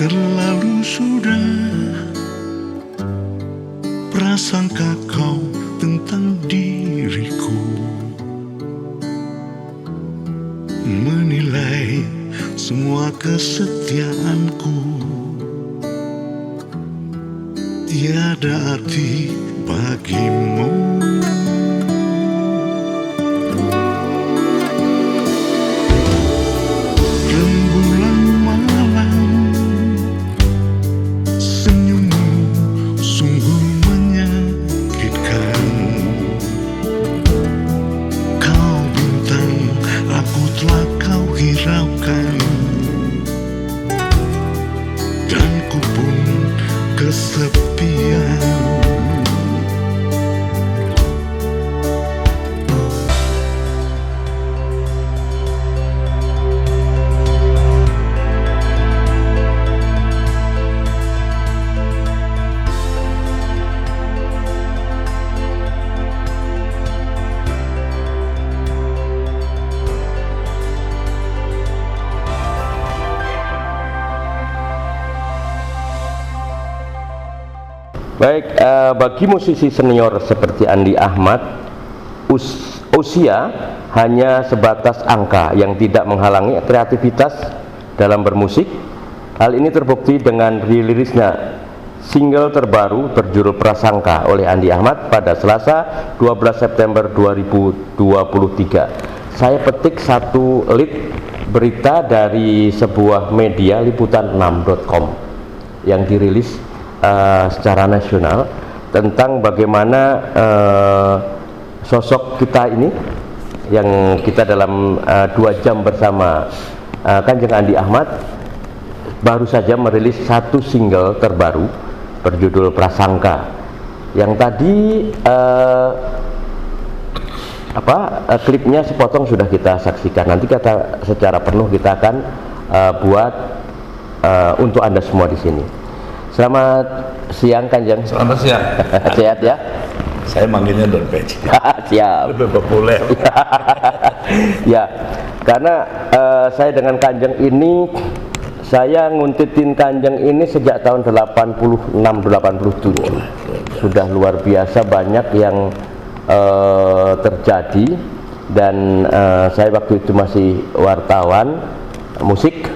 Terlalu sudah prasangka kau tentang diriku, menilai semua kesetiaanku. Tiada arti bagimu. Rembulan malam, senyummu sungguh menyakitkan. Kau bintang, aku telah kau hiraukan, dan ku pun kesepian. Baik, bagi musisi senior seperti Andi Ahmad, usia hanya sebatas angka yang tidak menghalangi kreativitas dalam bermusik. Hal ini terbukti dengan rilisnya single terbaru berjudul Prasangka oleh Andi Ahmad pada Selasa 12 September 2023. Saya petik satu lead berita dari sebuah media liputan6.com yang dirilis secara nasional tentang bagaimana sosok kita ini yang kita dalam 2 jam bersama Kanjeng Andi Ahmad baru saja merilis satu single terbaru berjudul Prasangka, yang tadi klipnya sepotong sudah kita saksikan. Nanti secara penuh kita akan buat untuk Anda semua di sini. Selamat siang Kanjeng. Selamat siang. Sehat ya? Saya manggilnya Don Peci. Siap. Lebih populer. Ya, karena saya dengan Kanjeng ini, saya nguntitin Kanjeng ini sejak tahun 86-87. Sudah luar biasa banyak yang terjadi, dan saya waktu itu masih wartawan musik,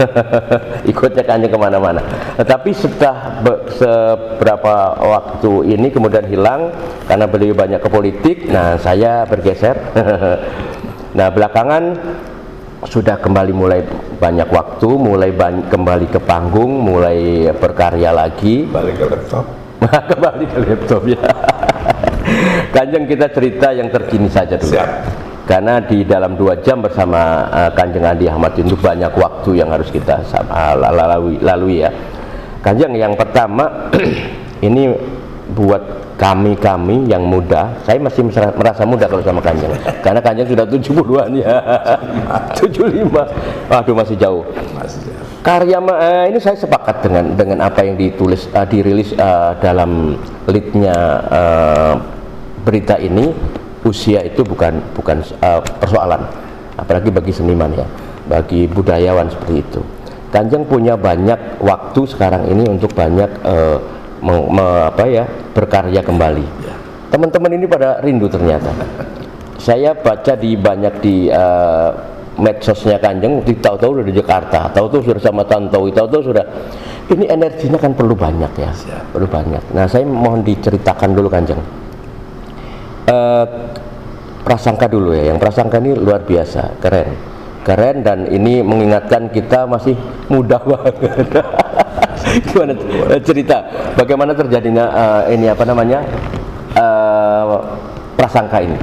ikutnya Kanjeng kemana-mana. Tetapi setelah seberapa waktu ini kemudian hilang karena beliau banyak ke politik. Nah, saya bergeser. Nah, belakangan sudah kembali mulai banyak waktu, mulai kembali ke panggung, mulai berkarya lagi. Balik ke laptop. Kembali ke laptop ya. Kanjeng, kita cerita yang terkini saja dulu. Siap. Karena di dalam 2 jam bersama Kanjeng Andi Ahmad itu banyak waktu yang harus kita lalui ya. Kanjeng, yang pertama ini buat kami yang muda, saya masih merasa muda kalau sama Kanjeng, karena Kanjeng sudah 70-an ya. 75. Waduh, masih jauh. Karya ini saya sepakat dengan apa yang dirilis dalam leadnya berita ini. Usia itu bukan persoalan, apalagi bagi seniman ya, bagi budayawan seperti itu. Kanjeng punya banyak waktu sekarang ini untuk banyak berkarya kembali. Teman-teman ini pada rindu ternyata. Saya baca banyak di medsosnya Kanjeng, tahu-tahu udah di Jakarta, tahu-tahu sudah sama Tantowi, tahu-tahu sudah. Ini energinya kan perlu banyak ya, perlu banyak. Nah, saya mohon diceritakan dulu Kanjeng. Prasangka dulu ya. Yang Prasangka ini luar biasa, keren, dan ini mengingatkan kita masih muda banget. Gimana cerita bagaimana terjadinya ini Prasangka ini?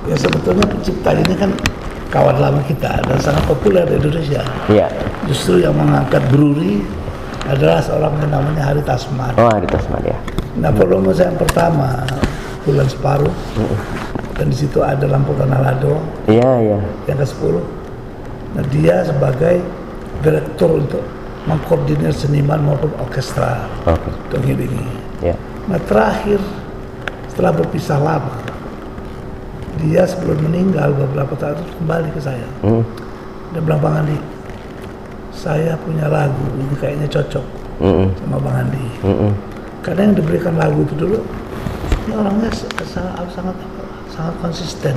Ya, sebetulnya pencipta ini kan kawan lama kita dan sangat populer di Indonesia. Iya. Justru yang mengangkat Bruri adalah seorang yang namanya Hari Tasman. Oh, Hari Tasman ya. Nah, volume saya yang pertama Bulan Separuh, dan di situ ada Lampu Tanah Lado. Iya. Yang ke-10. Nah, dia sebagai direktur untuk mengkoordinir seniman maupun orkestra untuk ngiringi. Yeah. Nah, terakhir setelah berpisah lama, dia sebelum meninggal beberapa tahun kembali ke saya. Dan bilang, Bang Andi, saya punya lagu ini kayaknya cocok sama Bang Andi. Karena yang diberikan lagu itu dulu, ini orangnya sangat konsisten.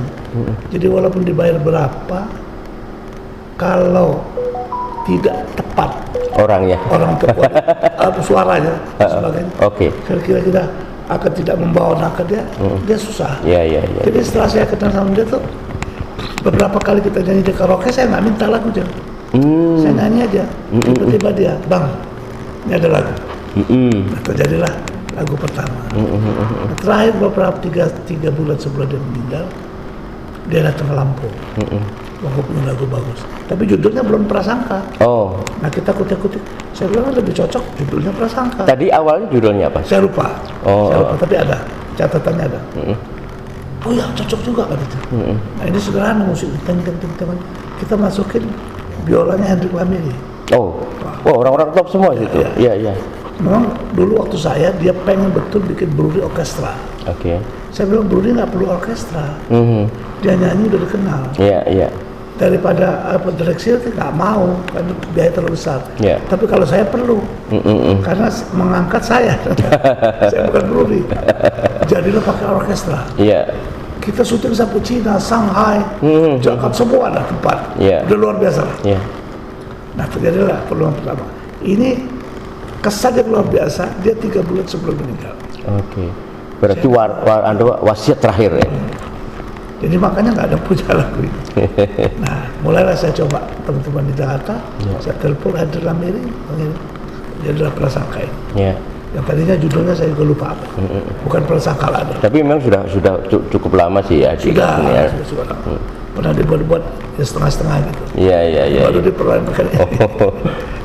Jadi walaupun dibayar berapa, kalau tidak tepat orangnya, orang tepat suaranya, sebagainya, kira-kira kita akan tidak membawa nangka dia susah. Jadi setelah saya kenal sama dia tuh, beberapa kali kita nyanyi di karaoke, saya nggak minta lagunya, saya nyanyi aja. Tiba-tiba dia, Bang, ini ada lagu. Nah, terjadilah lagu pertama. Nah, terakhir beberapa tiga bulan sebelum dia meninggal, dia datang ke Lampung. Aku punya lagu bagus, tapi judulnya belum Prasangka. Nah, kita kutik-kutik, saya bilang lebih cocok judulnya Prasangka. Tadi awalnya judulnya apa? Saya lupa. Tapi ada catatannya ada. Oh ya, cocok juga kan itu. Nah, ini sederhana musik, teng-teng. Kita masukin biolanya Hendrik Lamiri. Orang-orang top semua situ. Iya. Memang dulu waktu saya, dia pengen betul bikin Bruri orkestra. Saya bilang Bruri nggak perlu orkestra. Dia nyanyi udah dikenal. Iya. Daripada direksi itu nggak mau, kan biaya terlalu besar. Tapi kalau saya perlu, karena mengangkat saya bukan Bruri. Jadilah pakai orkestra. Kita syuting sampai Cina, Shanghai, Jakarta, semua ada tempat. Udah luar biasa. Nah, terjadilah peluang pertama. Ini kesan yang luar biasa. Dia 3 bulan sebelum meninggal. Berarti wasiat terakhir ya. Jadi makanya nggak ada punya lagu ini. Nah, mulailah saya coba teman-teman di Jakarta. Saya telepon Hendrik Lamiri, jadilah Prasangka ini. Yang tadinya judulnya saya juga lupa apa. Bukan Prasangka lagi. Tapi memang sudah cukup lama sih ya. Sudah lama. Pernah dibuat ya setengah-setengah gitu. Iya. Baru diperlainkan.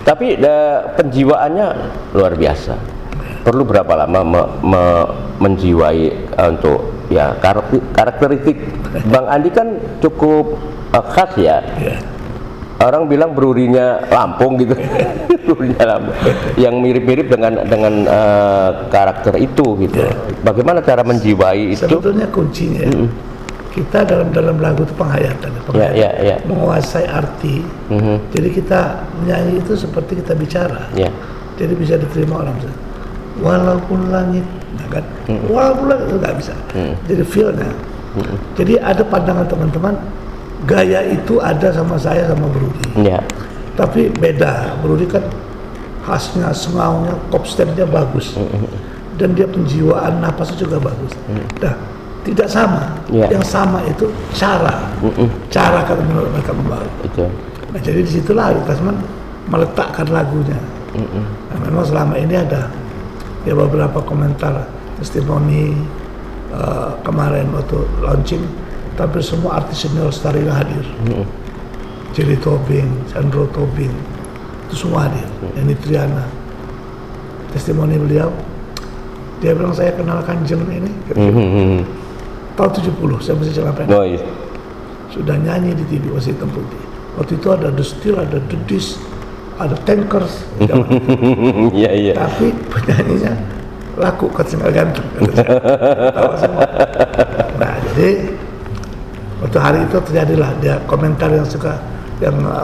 Tapi penjiwaannya luar biasa. Perlu berapa lama menjiwai untuk ya karakteristik Bang Andi kan cukup khas ya. Orang bilang Brurinya Lampung gitu. Brurinya Lampung. Yang mirip-mirip dengan karakter itu gitu. Bagaimana cara menjiwai itu? Sebetulnya kuncinya kita dalam lagu itu penghayatan. Menguasai arti. Jadi kita menyanyi itu seperti kita bicara. Jadi bisa diterima orang. Walaupun langit, nah kan? Walaupun langit itu nggak bisa. Jadi feel-nya. Jadi ada pandangan teman-teman, gaya itu ada sama saya sama Bruri. Tapi beda. Bruri kan khasnya, sengaunya, kopstemnya bagus. Dan dia penjiwaan napasnya juga bagus. Nah, tidak sama. Yang sama itu cara kata menurut mereka membawa. Nah, jadi disitulah Ari Tasman meletakkan lagunya. Nah, memang selama ini ada ya beberapa komentar testimoni kemarin waktu launching, tapi semua artis senior star yang hadir. Jerry Tobing, Sandro Tobing, itu semua hadir. Yani Triana, testimoni beliau, dia bilang saya kenal Kanjeng ini tahun 70, saya masih celana pendek. Sudah nyanyi di TV masih hitam putih. Waktu itu ada The Steel, ada The Dish, ada Tankers. Tapi penyanyinya laku, kan ganteng. Nah, jadi waktu hari itu terjadilah dia komentar yang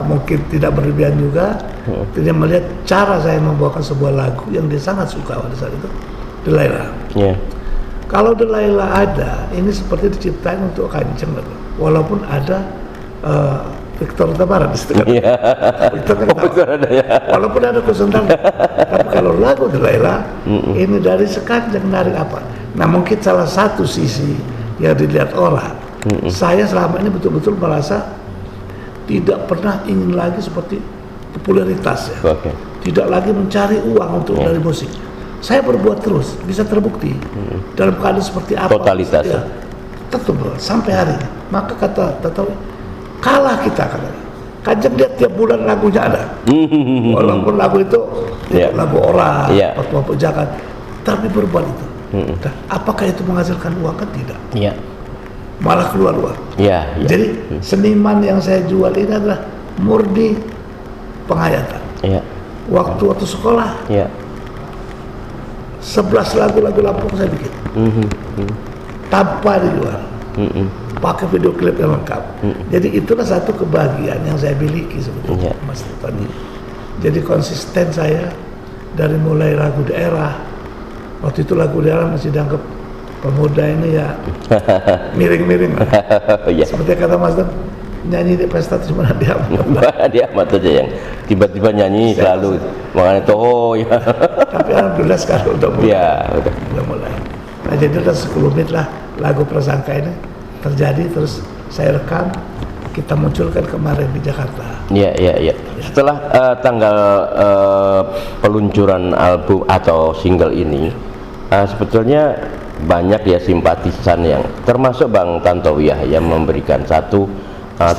mungkin tidak berlebihan juga. Dia melihat cara saya membawakan sebuah lagu yang dia sangat suka pada saat itu, Delilah. Kalau Delilah ada, ini seperti diciptain untuk Kanjeng, walaupun ada Victor Tabarat di situ. Victor ada ya. Walaupun ada Kusentan, tapi kalau lagu Delilah ini dari Kanjeng, dari apa? Nah, mungkin salah satu sisi yang dilihat orang. Saya selama ini betul-betul merasa tidak pernah ingin lagi seperti popularitas ya. Tidak lagi mencari uang untuk dari musik. Saya berbuat terus, bisa terbukti dalam keadaan seperti apa. Totalitas ya. Tetap sampai hari ini. Maka kata kalah kita katanya. Kanjeng dia tiap bulan lagunya ada. Walaupun lagu itu lagu orang, waktu Jakarta, tapi berbuat itu. Nah, apakah itu menghasilkan uang? Kan tidak. Malah keluar uang. Jadi seniman yang saya jual ini adalah murni penghayatan. Waktu sekolah. 11 lagu-lagu Lampung saya bikin. Tanpa dijual. Pakai video klip yang lengkap. Jadi itulah satu kebahagiaan yang saya miliki sebetulnya, Mas Tony. Jadi konsisten saya dari mulai lagu daerah. Waktu itu lagu daerah masih dianggap pemuda ini ya miring-miring lah. Iya. Seperti kata Mas Dan, nyanyi di pesta itu cuma dia Dia amat aja yang tiba-tiba nyanyi selalu makanya toh ya. Tapi alhamdulillah sekarang udah mulai. Ya, Udah mulai. Nah jadi udah 10 menit lah lagu Prasangka ini terjadi, terus saya rekam, kita munculkan kemarin di Jakarta. Iya. Setelah tanggal peluncuran album atau single ini, sebetulnya banyak ya simpatisan yang termasuk Bang Tantowi ya yang memberikan satu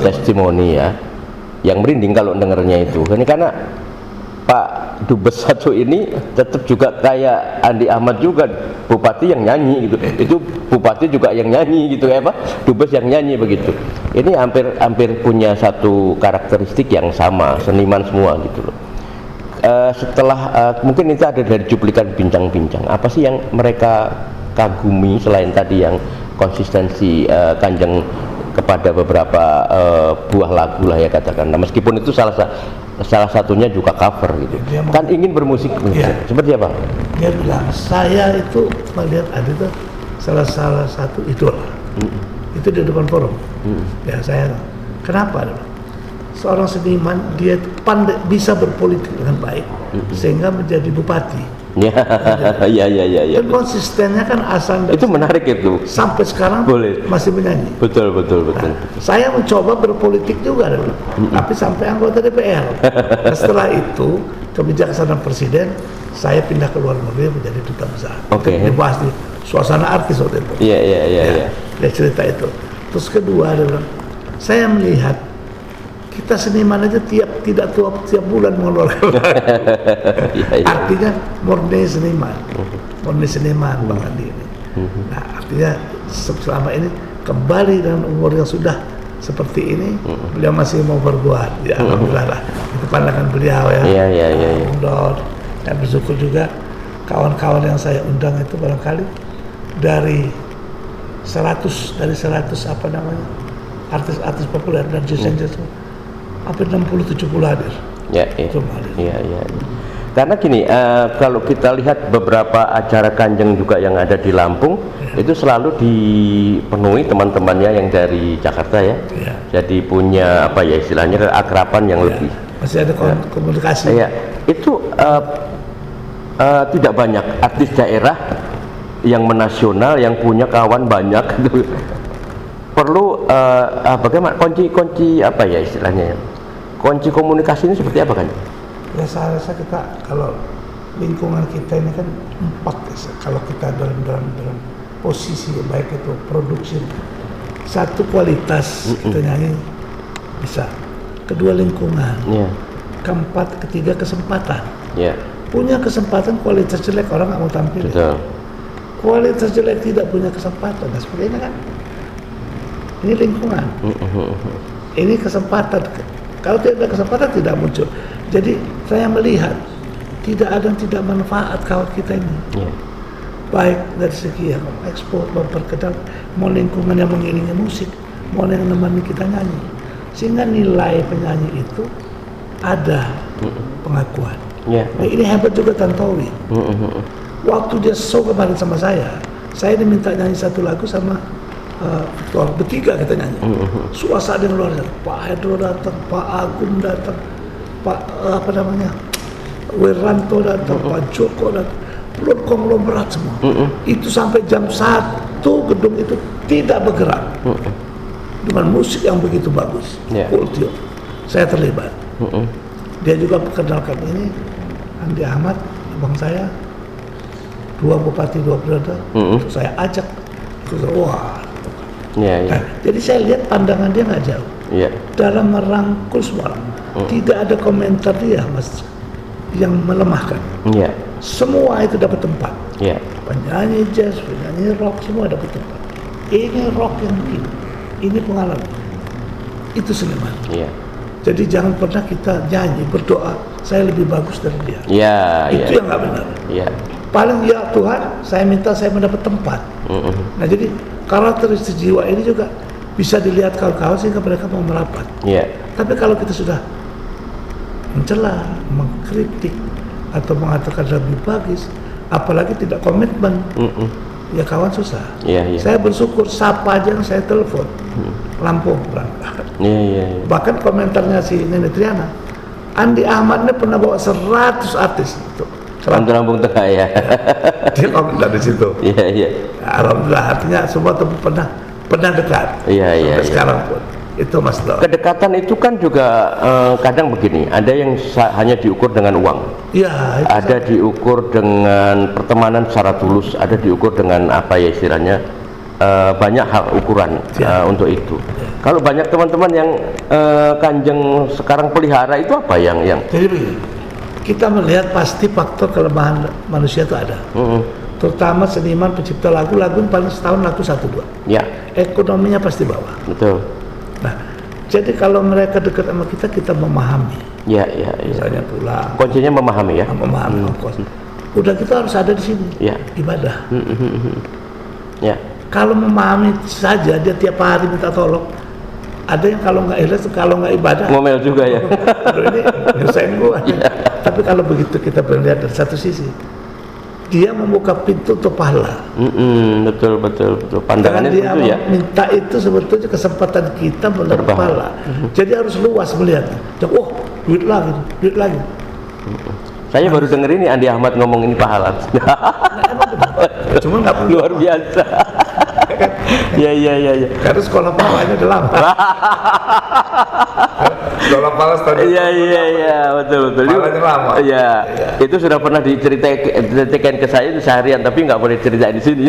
testimoni ya, yang merinding kalau dengarnya itu. Ini karena Pak Dubes satu ini tetap juga kayak Andi Ahmad juga, bupati yang nyanyi gitu. Itu bupati juga yang nyanyi gitu ya Pak, Dubes yang nyanyi begitu. Ini hampir punya satu karakteristik yang sama, seniman semua gitu loh. Setelah mungkin itu ada dari cuplikan bincang-bincang, apa sih yang mereka kagumi selain tadi yang konsistensi Kanjeng kepada beberapa buah lagu lah ya katakan. Nah, meskipun itu salah satunya juga cover gitu. Kan ingin bermusik ya. Seperti apa? Dia bilang saya itu melihat ada itu salah satu idol. Itu di depan forum. Ya saya, kenapa? Seorang seniman dia pandai bisa berpolitik dengan baik sehingga menjadi bupati. Ya. Dan konsistennya kan asal itu menarik itu. Sampai sekarang boleh masih menyanyi. Betul. Nah, saya mencoba berpolitik juga, tapi sampai anggota DPR. Nah, setelah itu kebijaksanaan presiden, saya pindah ke luar negeri menjadi duta besar. Oke. Dibahas di suasana artis waktu itu. Iya. Dia cerita itu. Terus kedua adalah saya melihat kita seniman aja tidak tiap bulan mengeluarkan artinya murni seniman Bang Andi ini. Nah artinya selama ini kembali dengan umur yang sudah seperti ini, beliau masih mau berbuat ya. Alhamdulillah lah, itu pandangan beliau ya. Iya. Dan bersyukur juga kawan-kawan yang saya undang itu barangkali dari 100 apa namanya artis-artis populer dan jazz hampir 60-70 hadir. Iya. Karena gini, kalau kita lihat beberapa acara Kanjeng juga yang ada di Lampung, itu selalu dipenuhi teman-temannya yang dari Jakarta ya. Jadi punya apa ya istilahnya keakraban yang lebih. Masih ada komunikasi. Iya. Itu tidak banyak artis daerah yang menasional yang punya kawan banyak gitu. Perlu bagaimana kunci apa ya istilahnya ya? Kunci komunikasi ini seperti apa kan? Ya saya rasa kita kalau lingkungan kita ini kan 4 ya, kalau kita dalam posisi baik itu produksi, 1 kualitas kita nyanyi bisa, 2 lingkungan, keempat, ketiga kesempatan. Punya kesempatan kualitas jelek orang nggak mau tampil. Betul. Kualitas jelek tidak punya kesempatan. Nah, seperti ini kan. Ini lingkungan. Ini kesempatan. Kalau tidak ada kesempatan tidak muncul. Jadi saya melihat tidak ada yang tidak manfaat kawan kita ini. Baik dari segi yang ekspor, memperkenal, mau lingkungan yang mengiringi musik, mau yang menemani kita nyanyi. Sehingga nilai penyanyi itu ada pengakuan. Nah, ini hebat juga Tantowi. Waktu dia show kemarin sama saya diminta nyanyi 1 lagu sama Victor, bertiga kita nyanyi. Suasana yang luar biasa. Pak Hendro datang, Pak Agung datang, Pak Wiranto datang, Pak Joko datang, konglomerat semua. Itu sampai jam 1 gedung itu tidak bergerak. Dengan musik yang begitu bagus. Kultur. Saya terlibat. Dia juga perkenalkan ini Andi Ahmad, abang saya, 2 bupati 2 periode. Saya ajak. Wah. Nah, jadi saya lihat pandangan dia nggak jauh. Dalam merangkul semua, tidak ada komentar dia Mas yang melemahkan. Semua itu dapat tempat. Penyanyi jazz, penyanyi rock semua dapat tempat. Ini rock yang begini, ini pengalaman. Itu seniman. Jadi jangan pernah kita nyanyi berdoa saya lebih bagus dari dia. Itu yang nggak benar. Paling ya Tuhan, saya minta saya mendapat tempat. Nah jadi karakteristik jiwa ini juga bisa dilihat kawan-kawan sehingga mereka mau merapat. Tapi kalau kita sudah mencela, mengkritik atau mengatakan lebih bagus, apalagi tidak komitmen, ya kawan susah. Saya bersyukur siapa aja yang saya telepon Lampung berangkat. Bahkan komentarnya si Nenek Triana, Andi Ahmad ini pernah bawa 100 artis itu Lampung Tengah ya. Dia komentar di situ. Alhamdulillah, artinya semua tuh pernah dekat. Sampai sekarang pun. Itu Mas Do. Kedekatan itu kan juga kadang begini, ada yang hanya diukur dengan uang. Ada diukur dengan pertemanan secara tulus, ada diukur dengan apa ya istilahnya, banyak hal ukuran untuk itu. Kalau banyak teman-teman yang Kanjeng sekarang pelihara itu apa yang Jadi begini, kita melihat pasti faktor kelemahan manusia itu ada. Terutama seniman pencipta lagu paling setahun lagu 1-2. Ekonominya pasti bawah. Betul. Nah, jadi kalau mereka dekat sama kita memahami. Misalnya pulang. Kuncinya memahami ya. Memahami ongkos. Udah kita harus ada di sini. Ibadah. Kalau memahami saja, dia tiap hari minta tolong. Ada yang kalau nggak ikhlas, kalau nggak ibadah ngomel juga ya. Ini nyusahin gua. Tapi kalau begitu kita melihat dari satu sisi, dia membuka pintu untuk pahala. Betul. Pandangannya dia itu ya. Minta itu sebetulnya kesempatan kita melihat pahala. Jadi harus luas melihatnya. Oh, duit lagi. Saya baru denger ini Andi Ahmad ngomong ini pahala. Cuma nggak perlu. Luar biasa. Iya. Karena sekolah pahalanya udah lama. Sekolah pahala tadi. Iya, betul. Pahalanya lama. Iya. Itu sudah pernah diceritakan ke saya itu seharian, tapi nggak boleh ceritain di sini.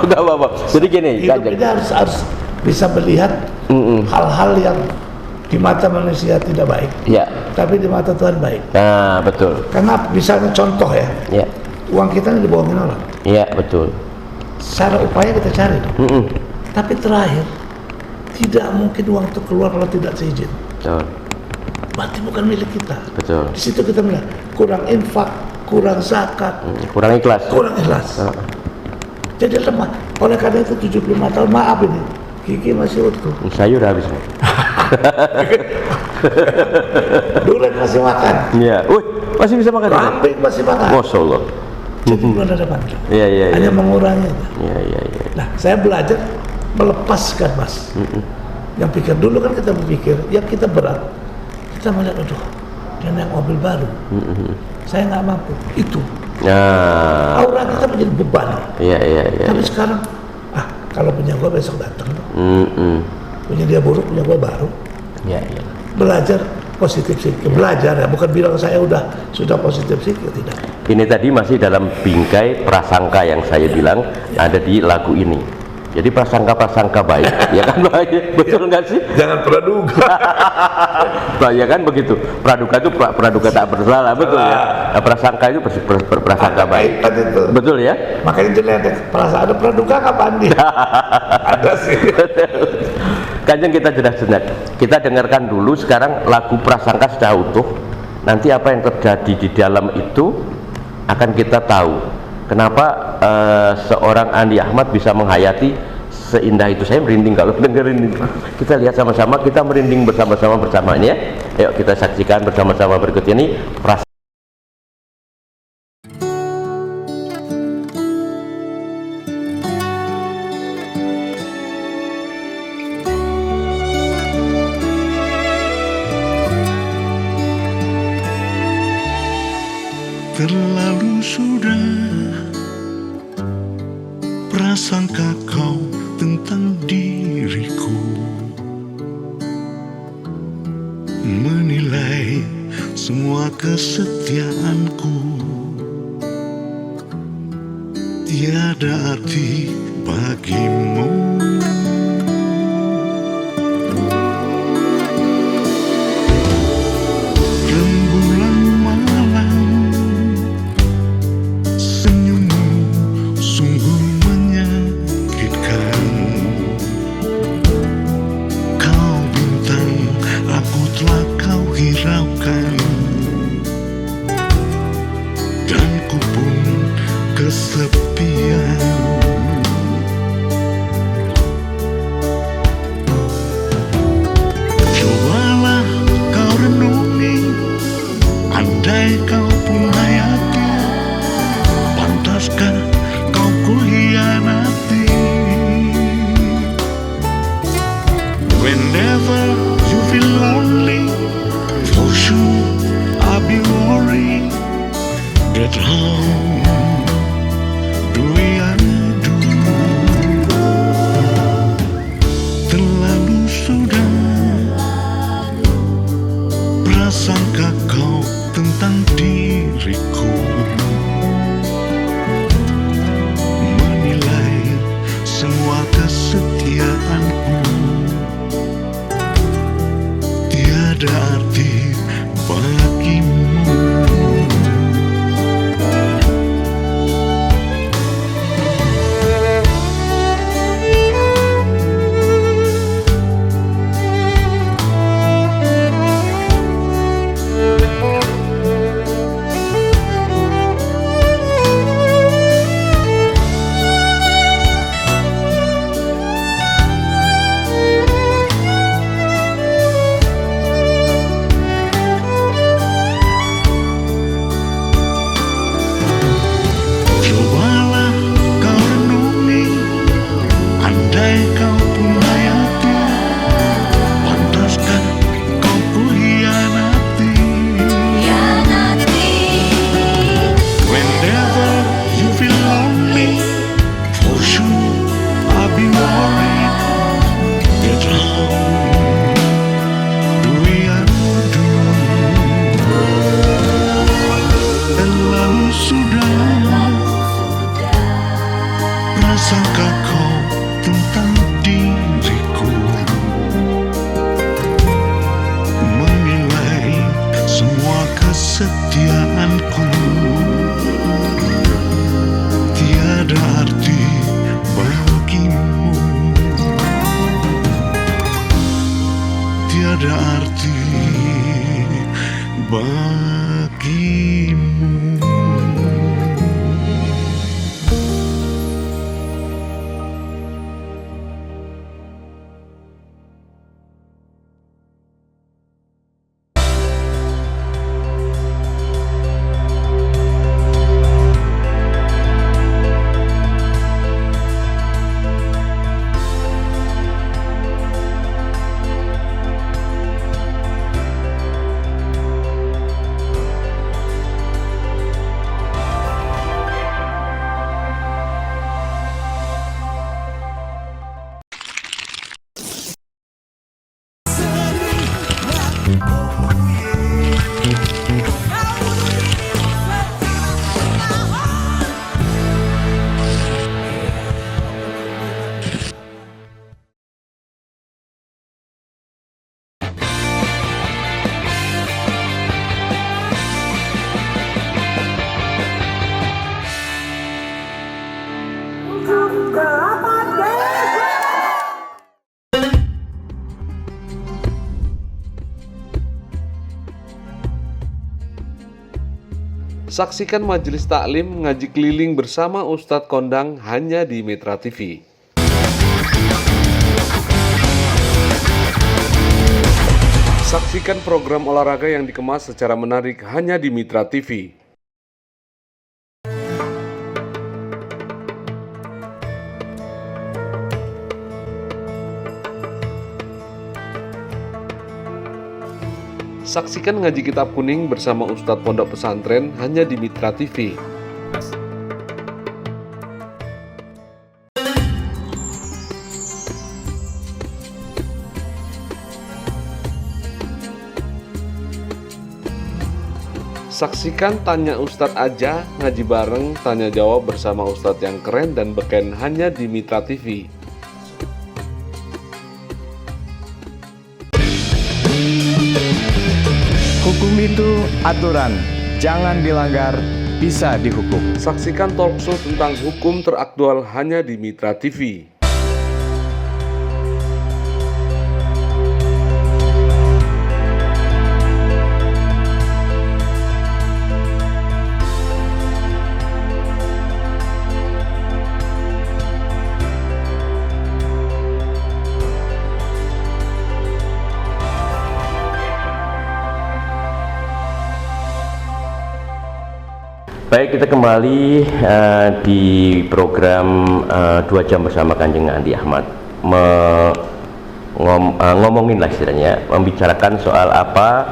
Nggak apa-apa. Jadi gini, kita harus bisa melihat hal-hal yang di mata manusia tidak baik, tapi di mata Tuhan baik. Nah, betul. Karena misalnya contoh ya, uang kita ini dibohongin orang. Betul. Secara upaya kita cari, tapi terakhir tidak mungkin uang itu keluar kalau tidak seizin. Betul. Berarti bukan milik kita. Betul. Di situ kita melihat kurang infak, kurang zakat, kurang ikhlas. Jadi lemah. Oleh karena itu 75 tahun, maaf ini, gigi masih utuh. Sayur habis. Durian masih makan. Masih bisa makan. Kambing masih makan. Masya Allah. Jadi belum ada bantu. Hanya mengurangi. Nah, saya belajar melepaskan, Mas. Yang pikir dulu kan kita berpikir, yang kita berat, kita melihat, aduh, dia naik mobil baru. Saya nggak mampu. Itu. Aura kita menjadi beban. Tapi sekarang, kalau punya gua besok datang. Punya dia buruk, punya gua baru. Belajar positif sikir, belajar ya, bukan bilang saya sudah positif sikir, tidak. Ini tadi masih dalam bingkai prasangka yang saya bilang ada di lagu ini. Jadi prasangka baik, ya kan baik, betul nggak sih? Jangan praduga. Ya kan begitu. Praduga itu praduga tak bersalah, betul ya. Nah, prasangka itu prasangka baik. Betul ya. Makanya jelek perasaan ada praduga kapan dia? Ada sih. Kanjeng, kita jeda sejenak. Kita dengarkan dulu sekarang lagu prasangka secara utuh. Nanti apa yang terjadi di dalam itu akan kita tahu. Kenapa seorang Andi Ahmad bisa menghayati seindah itu? Saya merinding kalau dengerin itu. Kita lihat sama-sama, kita merinding bersama-sama ini ya. Ayo kita saksikan bersama-sama berikut ini. Terlalu sudah prasangka kau tentang diriku, menilai semua kesetiaanku, tiada arti bagimu. Rembulan malam, senyummu sungguh menyakitkan. Kau bintang, aku telah kau hiraukan, dan ku pun kesepian. sangka kau tentang diriku, menilai semua kesetiaanku. Tiada arti bagimu, tiada arti bagimu. Saksikan majelis taklim ngaji keliling bersama Ustadz Kondang hanya di Mitra TV. Saksikan program olahraga yang dikemas secara menarik hanya di Mitra TV. Saksikan ngaji kitab kuning bersama Ustadz Pondok Pesantren hanya di Mitra TV. Saksikan Tanya Ustadz Aja, ngaji bareng, tanya jawab bersama Ustadz yang keren dan beken hanya di Mitra TV. Hukum itu aturan, jangan dilanggar, bisa dihukum. Saksikan talkshow tentang hukum teraktual hanya di Mitra TV. Baik, kita kembali di program 2 jam bersama Kanjeng Andi Ahmad, ngomongin lah istilahnya, membicarakan soal apa.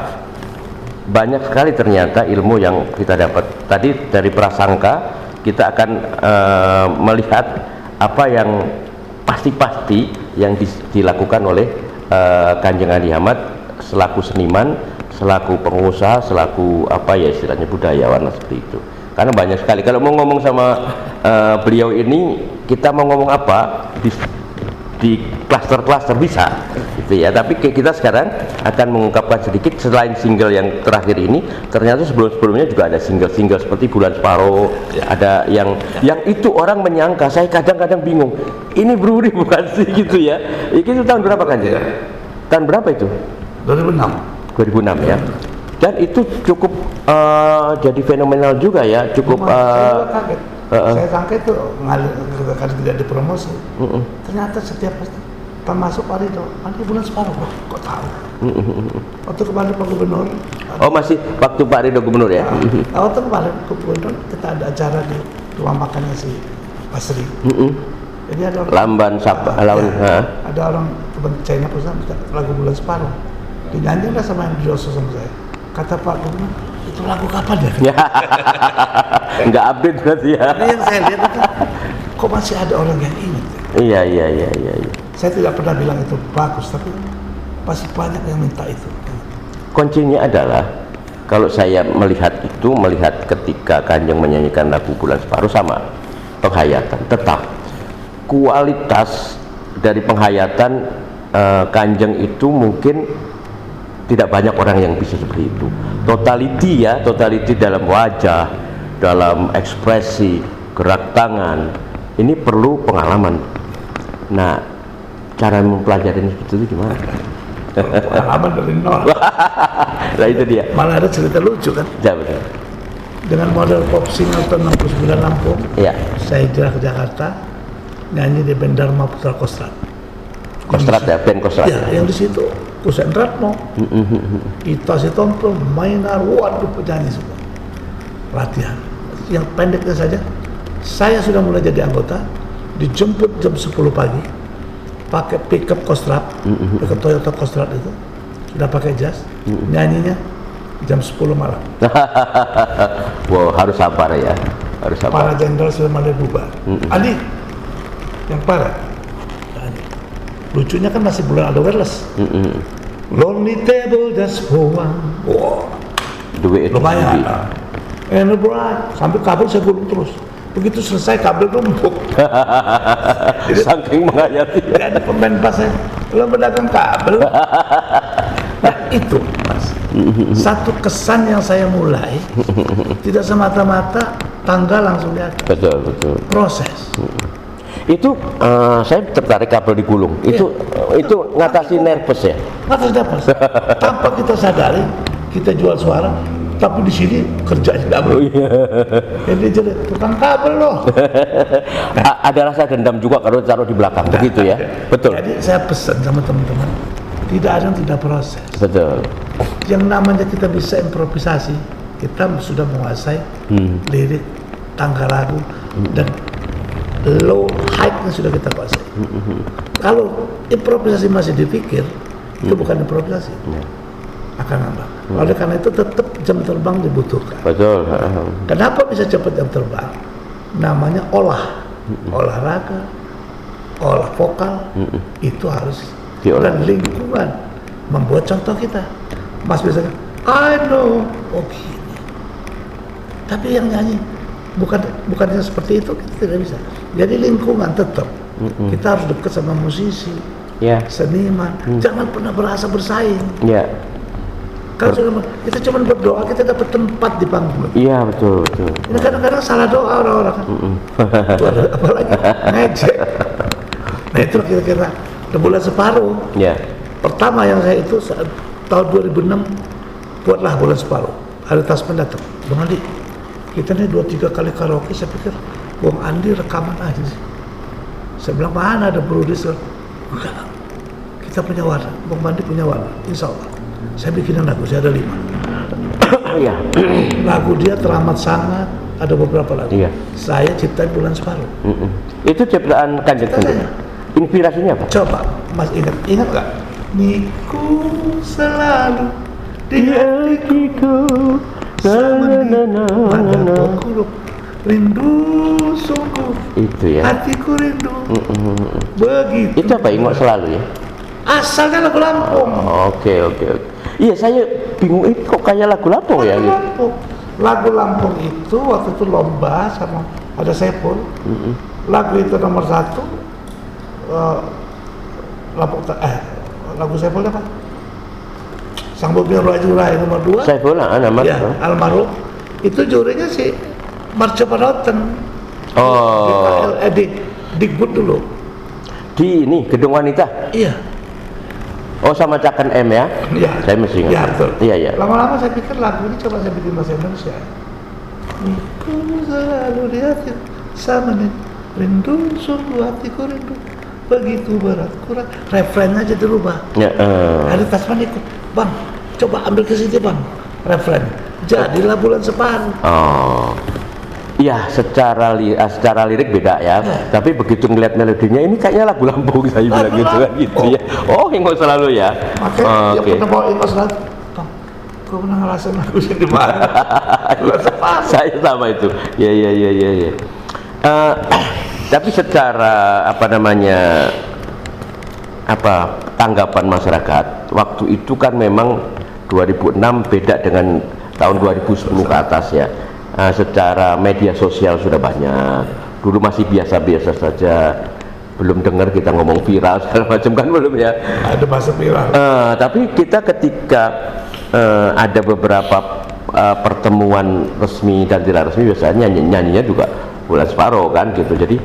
Banyak sekali ternyata ilmu yang kita dapat. Tadi dari prasangka kita akan melihat apa yang pasti-pasti yang dilakukan oleh Kanjeng Andi Ahmad selaku seniman, selaku pengusaha, selaku apa ya istilahnya budayawan seperti itu. Karena banyak sekali kalau mau ngomong sama beliau ini, kita mau ngomong apa di klaster-klaster bisa gitu ya. Tapi kita sekarang akan mengungkapkan sedikit selain single yang terakhir ini, ternyata sebelum-sebelumnya juga ada single-single seperti Bulan Separuh ya. Ada yang itu orang menyangka, saya kadang-kadang bingung, ini Bruri bukan sih gitu ya. Itu tahun berapa kan ya? Tahun berapa itu? 2006 ya. Dan itu cukup jadi fenomenal juga ya, cukup saya kaget. Saya sangka itu karena tidak dipromosi. Ternyata setiap termasuk Pak Ridho, nanti Bulan Separuh kok tahu. Waktu kemarin Pak Gubernur. Oh masih waktu Pak Ridho Gubernur ya? Waktu kemarin Gubernur kita ada acara di rumah makannya si Basri. Jadi ada orang Lamban Sabah, ada orang teman China pesan lagu Bulan Separuh. Dinyanyiin lah sama yang Joso sama saya. Kata Pak Gubernur, itu lagu kapan ya? Nggak update berarti ya? Nah, yang saya lihat itu, kok masih ada orang yang ingat? Iya. Saya tidak pernah bilang itu bagus, tapi masih banyak yang minta itu. Kuncinya adalah, kalau saya melihat ketika Kanjeng menyanyikan lagu Bulan Separuh sama penghayatan, tetap kualitas dari penghayatan Kanjeng itu mungkin tidak banyak orang yang bisa seperti itu. Totality dalam wajah, dalam ekspresi, gerak tangan, ini perlu pengalaman. Nah, cara mempelajari seperti itu gimana? Pengalaman dari nol. Nah itu dia. Malah ada cerita lucu kan? Ya, betul. Dengan model pop single tahun 69 Lampung, Ya. saya hijrah ke Jakarta, nyanyi di band Dharma Putra Kostrad. Kostrad ya, band Kostrad. Ya, yang di situ Kusen Ratmo, Ita Sitompul, Mainar, waduh penyanyi semua. Latihan. Yang pendeknya saja, saya sudah mulai jadi anggota, dijemput jam 10 pagi, pakai pickup Kostrad, pickup Toyota Kostrad itu, sudah pakai jas, nyanyinya jam 10 malam. Wow, harus sabar ya, harus sabar. Para jenderal sudah mulai bubar. Adi, yang parah. Adi. Lucunya kan masih bulan ada wireless. Lonely table just for one. Wow, Duit itu lumayan. sendiri. And bright, sampai kabel saya gulung terus. Begitu selesai kabel numpuk. Saking menghayati. Tidak ada pemain pasnya. Lo pedagang kabel. Nah itu mas, satu kesan yang saya mulai tidak semata-mata tanggal langsung lihat. Betul. Proses. Itu saya tertarik kabel digulung. Itu ngatasi nervous ya. Atas dapat. Tanpa kita sadari, kita jual suara. Tapi di sini kerjanya double. Jadi jadi tukang kabel loh. Ada rasa dendam juga kalau taruh di belakang, begitu ya. Betul. Jadi saya pesan sama teman-teman, tidak ada yang tidak proses. Betul. Yang namanya kita bisa improvisasi, kita sudah menguasai lirik, tangga lagu, dan low high-nya sudah kita kuasai. Kalau improvisasi masih dipikir, itu bukan improvisasi, akan nambah. Oleh karena itu tetap jam terbang dibutuhkan. Betul. Kenapa bisa cepat jam terbang? Namanya olahraga, olah vokal, itu harus. Diolah. Dan lingkungan membuat contoh kita. Mas biasanya, I know, gini. Tapi yang nyanyi bukannya seperti itu, kita tidak bisa. Jadi lingkungan tetap. Kita harus dekat sama musisi, seniman. Jangan pernah berasa bersaing. Ya. Kalau kita cuma berdoa, kita dapat tempat di panggung. Iya, betul. Ini kadang-kadang salah doa orang-orang kan. Apalagi ngejek. Nah itu kira-kira udah bulan separuh. Ya. Pertama yang saya itu tahun 2006 buatlah bulan separuh. Ada Tasman datang, Bang Andi, kita nih 2-3 kali karaoke. Saya pikir Bang Andi rekaman aja sih. Saya bilang mana ada produser? Enggak, kita punya warna. Bang Andi punya warna, insya Allah. Saya bikin lagu, saya ada 5. Iya. Lagu dia teramat sangat, ada beberapa lagu. Iya. Saya ciptain bulan separuh. Itu ciptaan Kanjeng sendiri. Inspirasinya apa? Coba Mas ingat nggak? Niku selalu di hatiku sama pokok rindu sungguh. Itu ya. Hatiku rindu. Begitu. Itu apa? Ingat selalu ya. Asalnya lagu Lampung. Oke. Iya, saya bingung itu kok kayak lagu Lampung ya. Gitu. Lampung. Lagu Lampung itu waktu itu lomba sama ada Saiful. Lagu itu nomor 1. Lagu Saiful apa? Sang Bobi Rajurai nomor 2. Saiful nama. Ya, almarhum. Itu jurinya si Marco Panoten. Oh. Di Digbud dulu. Di ini Gedung Wanita. Iya. Oh, sama Caken M ya? Iya. Saya mesti ingat. Iya, betul. Iya. Lama-lama saya pikir lagu ini coba saya bikin bahasa Indonesia. Niku selalu di hati sama nih, rindu sungguh hatiku rindu, begitu berat kurang. Refrennya aja dirubah. Ya. Ada Tasman ikut, Bang, coba ambil ke sini Bang, refren. Jadilah bulan separuh. Oh. Iya, secara lirik beda ya. Tapi begitu ngeliat melodinya ini kayaknya lagu Lampung, saya bilang gitu kan gitu ya. Oh, Ingo selalu ya. Makanya dia pernah bawa Ingo selalu. Bang, kau pernah ngerasain lagu yang di mana? Saya sama itu. Iya. Tapi secara tanggapan masyarakat waktu itu kan memang 2006 beda dengan tahun 2010 ke atas ya. Secara media sosial sudah banyak. Dulu masih biasa-biasa saja. belum dengar kita ngomong viral segala macam kan, belum ya. Ada bahasa viral. Tapi kita ketika ada beberapa pertemuan resmi dan tidak resmi, biasanya nyanyinya juga Bulan Separo kan gitu. Jadi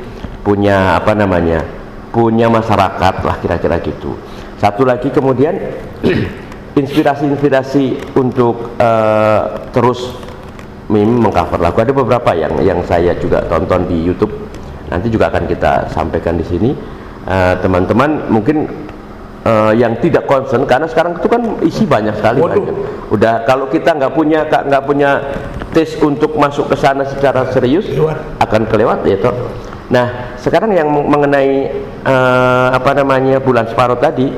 punya apa namanya, punya masyarakat lah kira-kira gitu. Satu lagi kemudian inspirasi untuk terus mengcover lagu, ada beberapa yang saya juga tonton di YouTube, nanti juga akan kita sampaikan di sini. Teman-teman mungkin yang tidak concern, karena sekarang itu kan isi banyak sekali. Udah kalau kita nggak punya tes untuk masuk ke sana secara serius, akan kelewat ya toh. Nah sekarang yang mengenai apa namanya Bulan Separo tadi,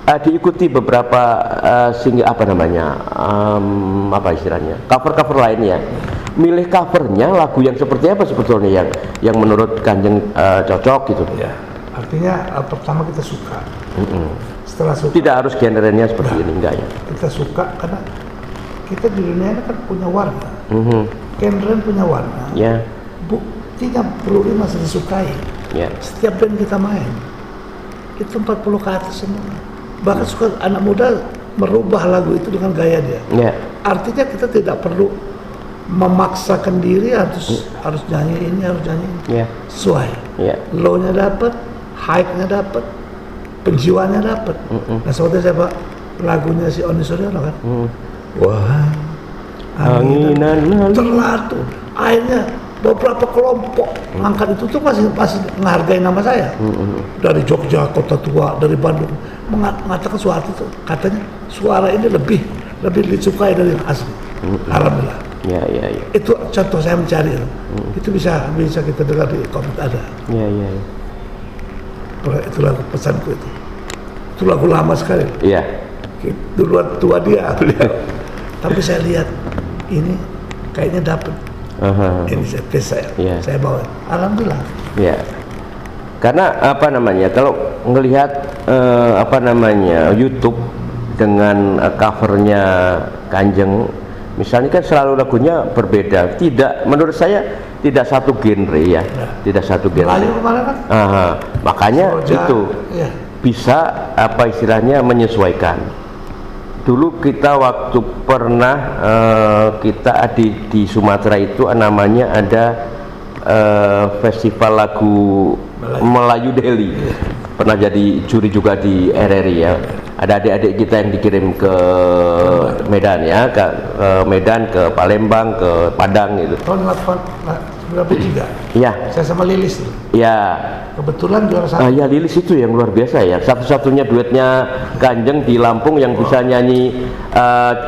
diikuti beberapa apa namanya apa istilahnya, cover lainnya. Milih covernya lagu yang seperti apa sebetulnya yang menurut Kanjeng cocok gitu ya. Artinya pertama kita suka. Setelah suka, tidak harus genrenya seperti ini, enggak ya. Kita suka karena kita di dunia ini kan punya warna. Genre punya warna. Ya. Buktinya perlu masih disukai. Ya. Setiap band kita main itu 40 ke atas semua. Bahkan suka anak muda merubah lagu itu dengan gaya dia. Ya. Artinya kita tidak perlu memaksakan diri harus nyanyi ini, harus nyanyi ini. Ya. Sesuai. Ya. Low-nya dapat, high-nya dapat, penjiwanya dapat. Nah seperti siapa lagunya si Oni Suryono kan. Wah, anginan terlalu. Akhirnya beberapa kelompok angkat itu tuh masih menghargai nama saya. Dari Jogja, Kota Tua, dari Bandung mengatakan suatu itu, katanya suara ini lebih disukai dari yang asli. Alhamdulillah. Ya. Itu contoh saya mencari. Itu bisa kita dengar di komen ada. Ya. Itu lagu pesanku itu. Itu lagu lama sekali. Iya. Duluan tua dia. Tapi saya lihat ini kayaknya dapat. Ini saya. Yeah. Saya bawa. Alhamdulillah. Ya. Karena apa namanya, kalau ngelihat apa namanya YouTube dengan covernya Kanjeng, misalnya kan selalu lagunya berbeda. Tidak, menurut saya tidak satu genre ya. Tidak satu genre. Makanya Soja, itu bisa apa istilahnya menyesuaikan. Dulu kita waktu pernah kita di Sumatera itu namanya ada festival lagu Melayu Delhi. Pernah jadi juri juga di RRI ya. Ada adik-adik kita yang dikirim ke Medan ya, ke Medan, ke Palembang, ke Padang gitu. Tahun 83. Iya. Saya sama Lilis. Iya. Kebetulan juara satu. Ya Lilis itu yang luar biasa ya. Satu-satunya duetnya Kanjeng di Lampung yang bisa nyanyi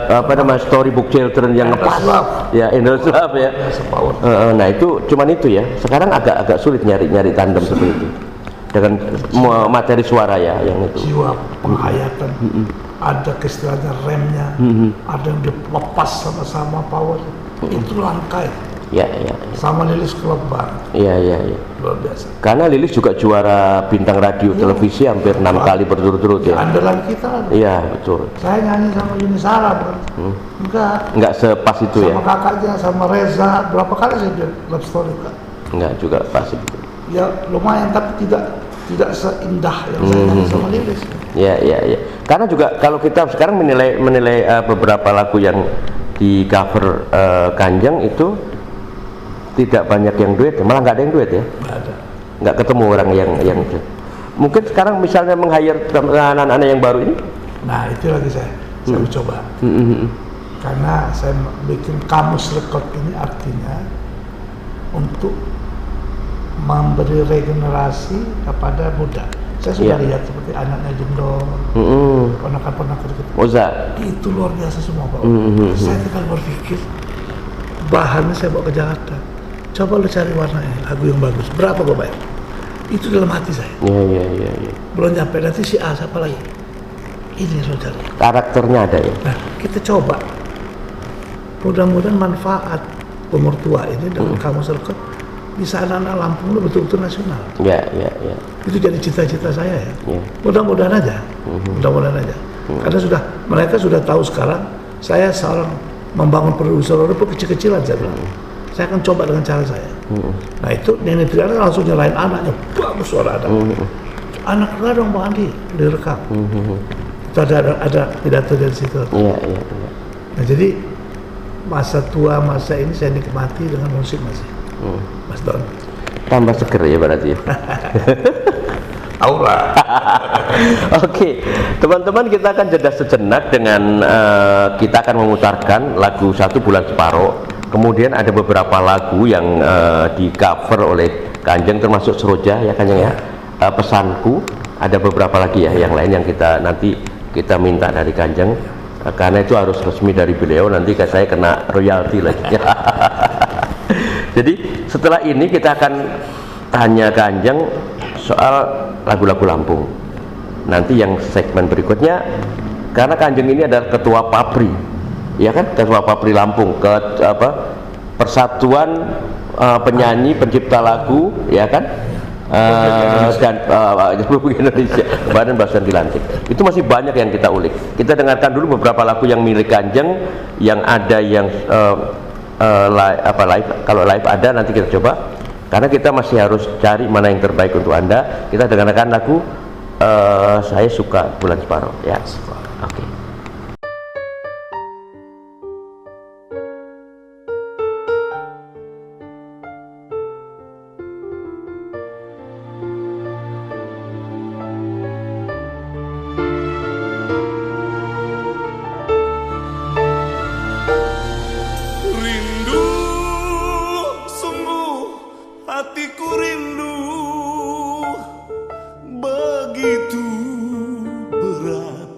apa namanya Storybook Children yang ngepas. Ya, Endless Love ya. Nah itu cuman itu ya. Sekarang agak sulit nyari tandem seperti itu. Dengan materi suara ya yang itu. Jiwa penghayatan. Ada istilahnya remnya. Ada yang dilepas sama-sama power. Itu langka. Ya. Sama Lilis Klub Bar. Iya. Luar biasa. Karena Lilis juga juara bintang radio televisi hampir 6 kali berturut-turut ya. Andalan kita. Iya, betul. Saya nyanyi sama Yuni Sarah, Enggak sepas itu sama ya. Sama kakaknya, sama Reza, berapa kali saya bikin love story Kak. Enggak juga pas itu. Ya lumayan, tapi tidak seindah yang saya nyanyi sama Lilis. Iya. Karena juga kalau kita sekarang menilai beberapa lagu yang di cover Kanjeng itu tidak banyak yang duet, malah nggak ada yang duet ya. Nggak ketemu orang yang mungkin sekarang misalnya meng-hire anak-anak yang baru ini. Nah itu lagi saya mencoba. Karena saya bikin kamus rekod ini artinya untuk memberi regenerasi kepada muda. Saya sudah lihat seperti anaknya Jendol, ponakan-ponakan kita. Itu luar biasa semua Pak. Saya tinggal berpikir bahannya saya bawa ke Jakarta. Coba lu cari warnanya, lagu yang bagus. Berapa gue bayar? Itu dalam hati saya. Iya. Belum nyampe, nanti si A siapa lagi? Ini lo cari. Karakternya ada ya. Nah, kita coba. Mudah-mudahan manfaat umur tua ini dengan kamu rekod bisa anak-anak Lampung lu betul-betul nasional. Iya. Itu jadi cita-cita saya ya. Mudah-mudahan aja. Mudah-mudahan aja. Karena mereka sudah tahu sekarang saya seorang membangun produser kecil-kecilan saya bilang. Saya akan coba dengan cara saya. Nah itu nenek Triana langsung nyalain anaknya, bagus suara anak. Anak dong Bang Andi, direkam. Itu ada pidato dari situ. Iya. Nah jadi masa tua, masa ini saya nikmati dengan musik Mas Don. Tambah seger ya berarti. Aura. Oke, teman-teman, kita akan jeda sejenak dengan kita akan memutarkan lagu Satu Bulan Separuh. Kemudian ada beberapa lagu yang di cover oleh Kanjeng, termasuk Seroja ya Kanjeng ya. Pesanku, ada beberapa lagi ya yang lain yang nanti kita minta dari Kanjeng, karena itu harus resmi dari beliau, nanti saya kena royalti lagi. Jadi setelah ini kita akan tanya Kanjeng soal lagu-lagu Lampung. Nanti yang segmen berikutnya, karena Kanjeng ini adalah ketua Papri, ya kan, ketua Papri Lampung, Persatuan Penyanyi Pencipta Lagu, ya kan, dan Republik Indonesia, Badan Bahasa Dilantik. Itu masih banyak yang kita ulik. Kita dengarkan dulu beberapa lagu yang milik Kanjeng, yang ada yang live. Kalau live ada nanti kita coba, karena kita masih harus cari mana yang terbaik untuk Anda. Kita dengarkan lagu Saya Suka Bulan Separuh ya. Oke. Hatiku rindu, begitu berat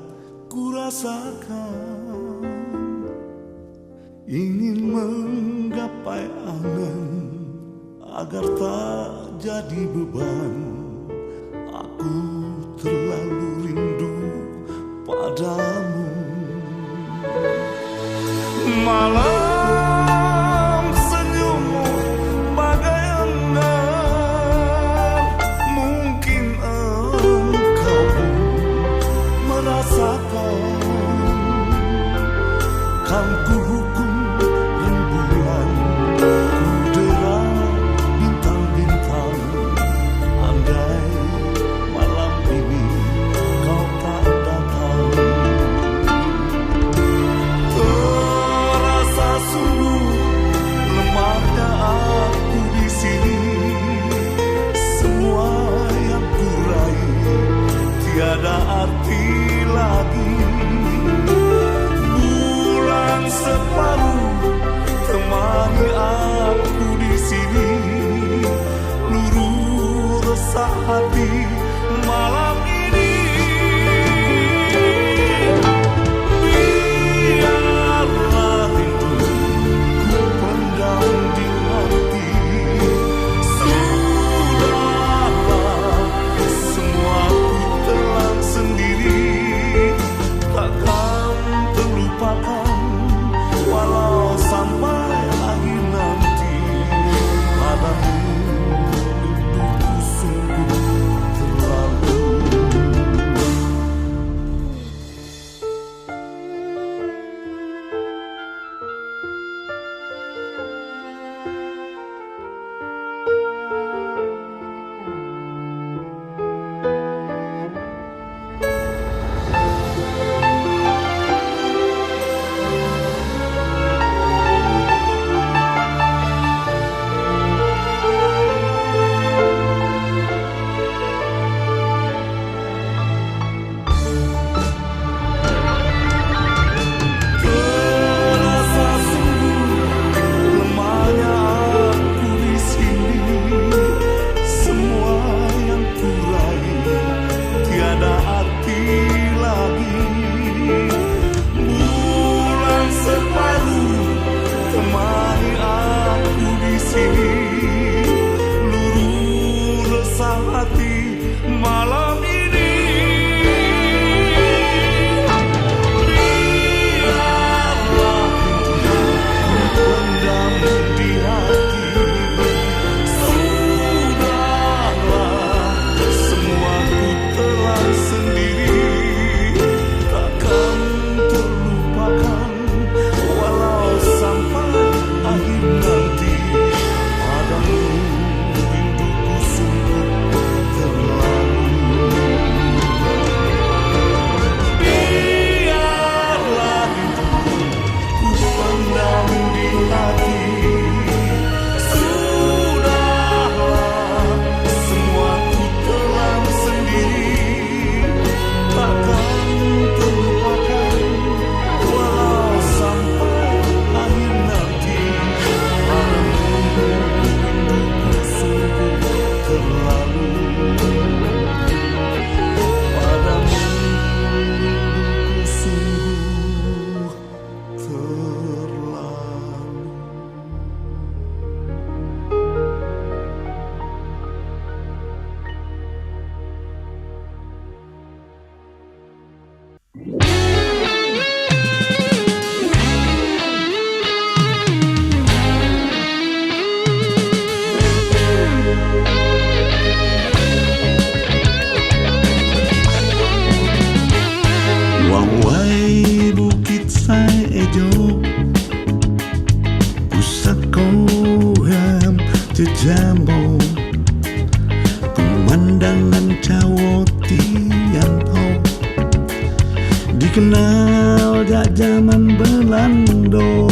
kenal jak zaman Belanda,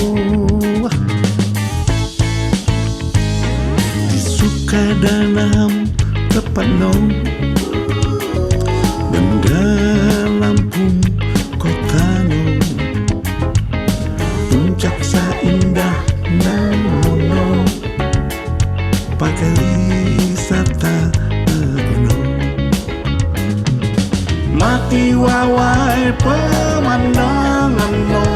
di Sukadanam Tepanong, Bandar Lampung Kotano, puncak indah namono, pakai wisata gunung. Mati wawai pemandangan no,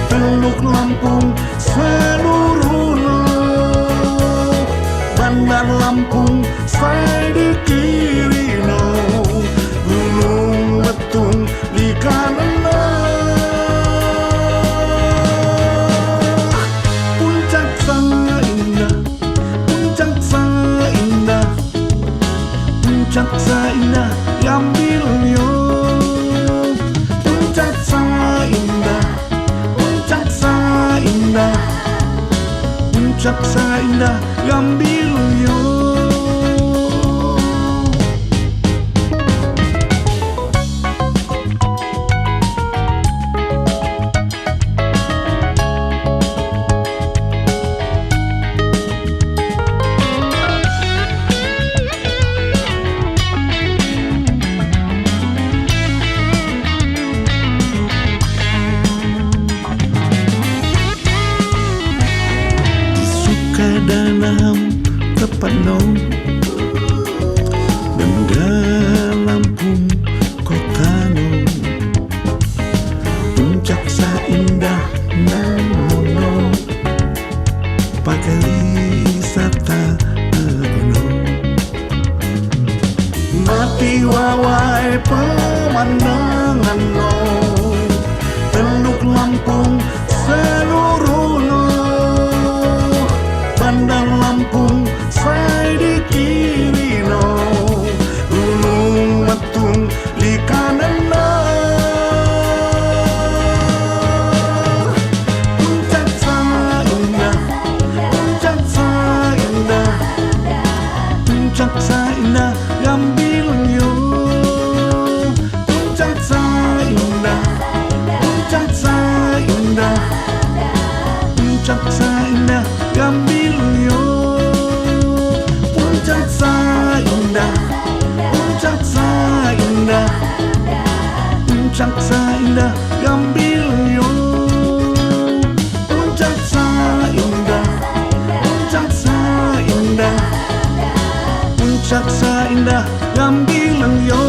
Teluk Lampung seluruh no, Bandar Lampung saya di kiri no, Gunung Betung di kanan no. Puncak sangat indah, puncak sangat indah, puncak sangat indah, ambil yo. Puncak sangat indah, puncak sangat indah, puncak sangat indah, ambil yo. Sukadanam Tepanong, Bandar Lampung Kotano, puncak indah namono, pakai wisata gunung. Mati wawai pemandangan no, Teluk Lampung seluruh no, Bandar Lampung saya di kiri no, Gunung Betung di kanan no. Puncak sangat indah, puncak sangat indah, puncak sangat indah, ambil yo. Puncak sangat indah, puncak sangat indah, puncak sangat indah, ambil yo. Puncak sangat indah, puncak sangat indah, puncak sangat indah, ambil yo. Puncak sangat indah, puncak sangat indah, puncak sangat indah, ambil yo.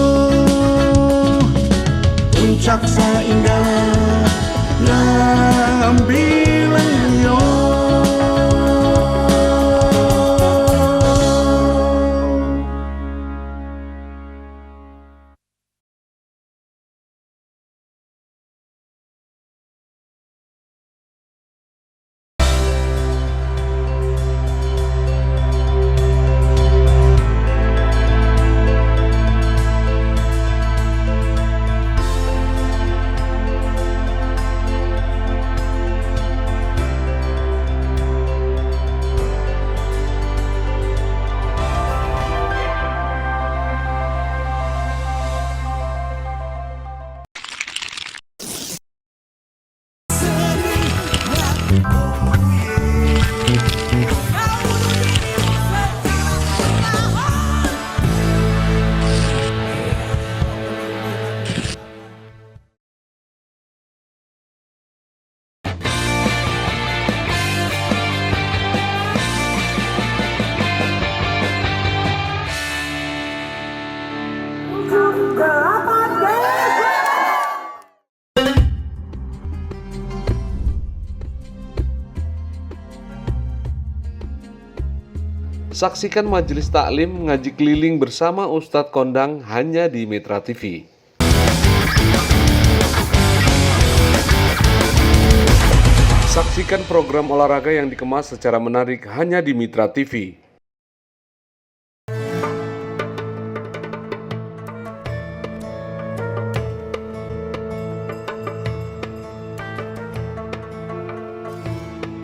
Puncak sangat indah, ambil yo. Saksikan majelis taklim ngaji keliling bersama Ustadz Kondang hanya di Mitra TV. Saksikan program olahraga yang dikemas secara menarik hanya di Mitra TV.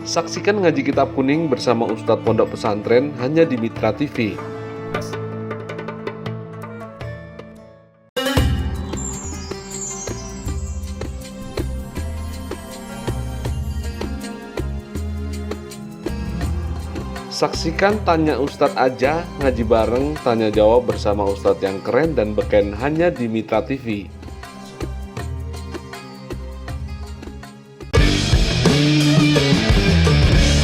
Saksikan ngaji kitab kuning bersama Ustadz Pondok Pesantren hanya di Mitra TV. Saksikan Tanya Ustadz aja, ngaji bareng, tanya jawab bersama Ustadz yang keren dan beken hanya di Mitra TV.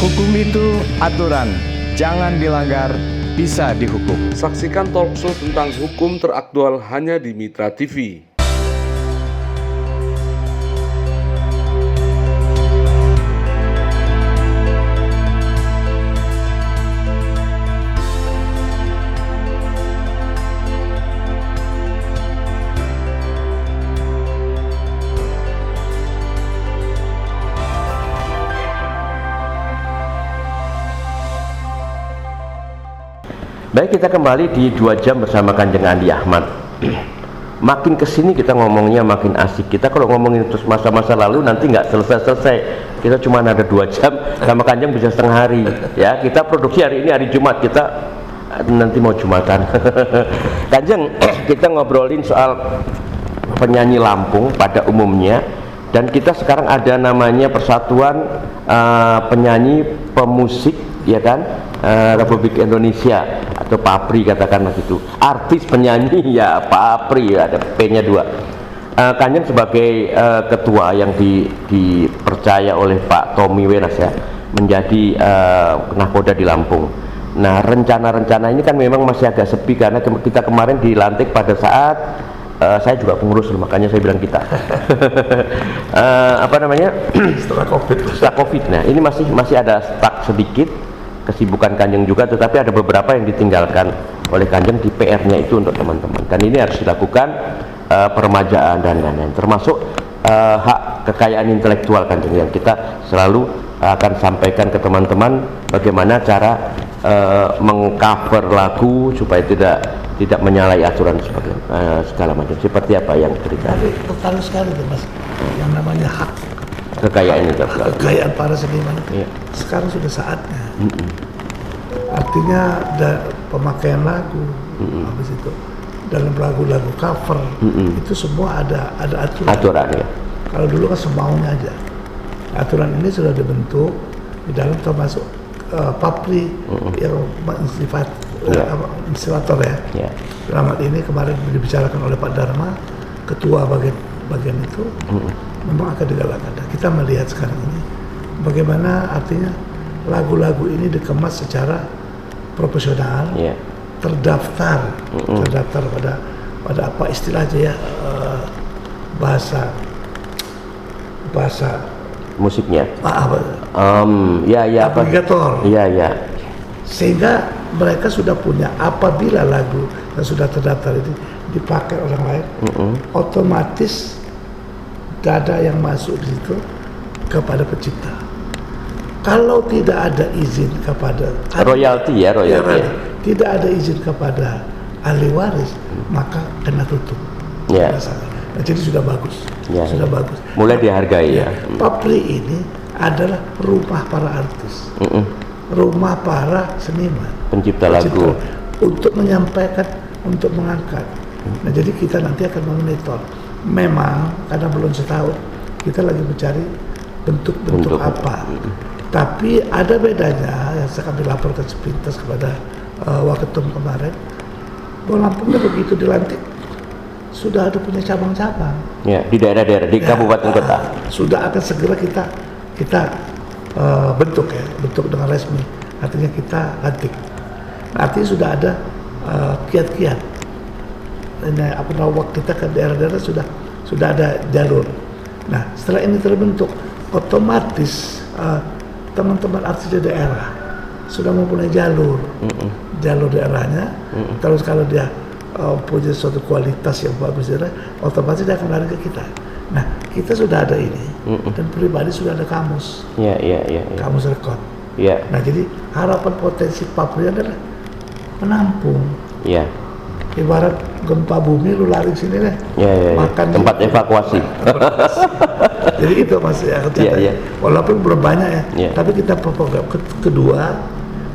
Hukum itu aturan, jangan dilanggar, bisa dihukum. Saksikan talkshow tentang hukum teraktual hanya di Mitra TV. Baik, kita kembali di 2 jam bersama Kanjeng Andi Ahmad. Makin kesini kita ngomongnya makin asik. Kita kalau ngomongin terus masa-masa lalu nanti nggak selesai-selesai. Kita cuma ada 2 jam sama Kanjeng bisa setengah hari. Ya, kita produksi hari ini hari Jumat, kita nanti mau Jumatan. Kanjeng, kita ngobrolin soal penyanyi Lampung pada umumnya, dan kita sekarang ada namanya Persatuan Penyanyi Pemusik, ya kan, Republik Indonesia, atau PAPRI katakanlah gitu. Artis penyanyi ya PAPRI, ada P-nya 2. Kanjeng sebagai ketua yang dipercaya oleh Pak Tommy Wenas ya, menjadi Nahkoda di Lampung. Nah, rencana-rencana ini kan memang masih agak sepi karena kita kemarin dilantik pada saat saya juga pengurus, makanya saya bilang kita apa namanya Setelah COVID. Nah, ini masih ada stuck sedikit kesibukan Kanjeng juga, tetapi ada beberapa yang ditinggalkan oleh Kanjeng di PR-nya itu untuk teman-teman, dan ini harus dilakukan peremajaan dan lain-lain, termasuk hak kekayaan intelektual Kanjeng yang kita selalu akan sampaikan ke teman-teman bagaimana cara mengcover lagu supaya tidak menyalahi aturan segala macam. Seperti apa yang cerita? Tapi tertarik sekali tuh Mas, yang namanya hak Kekayaan intelektual. kekayaan para seniman itu sekarang sudah saatnya. Artinya pemakaian lagu, habis itu dalam lagu-lagu cover, itu semua ada aturan. Ya. Kalau dulu kan semaunya aja. Aturan ini sudah dibentuk di dalam, termasuk PAPRI yang inisiator ya. Dalam hal ini kemarin dibicarakan oleh Pak Dharma, ketua bagian itu, memang akan digalakkan. Kita melihat sekarang ini bagaimana artinya lagu-lagu ini dikemas secara profesional, terdaftar pada apa istilahnya ya, bahasa musiknya. Aplikator. Iya. Sehingga mereka sudah punya, apabila lagu yang sudah terdaftar ini dipakai orang lain, otomatis dada yang masuk di situ kepada pencipta. Kalau tidak ada izin kepada royalti. tidak ada izin kepada ahli waris, maka kena tutup. Nah, jadi sudah bagus. Sudah bagus. Mulai dihargai ya. PAPRI ini adalah rumah para artis, rumah para seniman, pencipta lagu, untuk menyampaikan, untuk mengangkat. Nah, jadi kita nanti akan memonitor. Memang karena belum setahun, kita lagi mencari bentuk apa. Tapi ada bedanya yang saya kami laporkan sepintas kepada Waketum kemarin, bahwa Lampungnya begitu dilantik sudah ada punya cabang-cabang. Ya, di daerah-daerah, di kabupaten kota. Sudah akan segera kita bentuk dengan resmi. Artinya kita lantik. Artinya sudah ada kiat-kiat. Waktu kita ke daerah-daerah sudah ada jalur. Nah, setelah ini terbentuk, otomatis teman-teman artis di daerah sudah mempunyai jalur daerahnya. Terus kalau dia punya suatu kualitas yang bagus, otomatis dia akan lari ke kita. Nah, kita sudah ada ini, dan pribadi sudah ada kamus, kamus rekod. Nah, jadi harapan potensi PAPRI adalah menampung. Ibarat gempa bumi, lu lari sini deh, makan tempat evakuasi. Jadi itu Mas ya, walaupun belum banyak ya, tapi kita program kedua,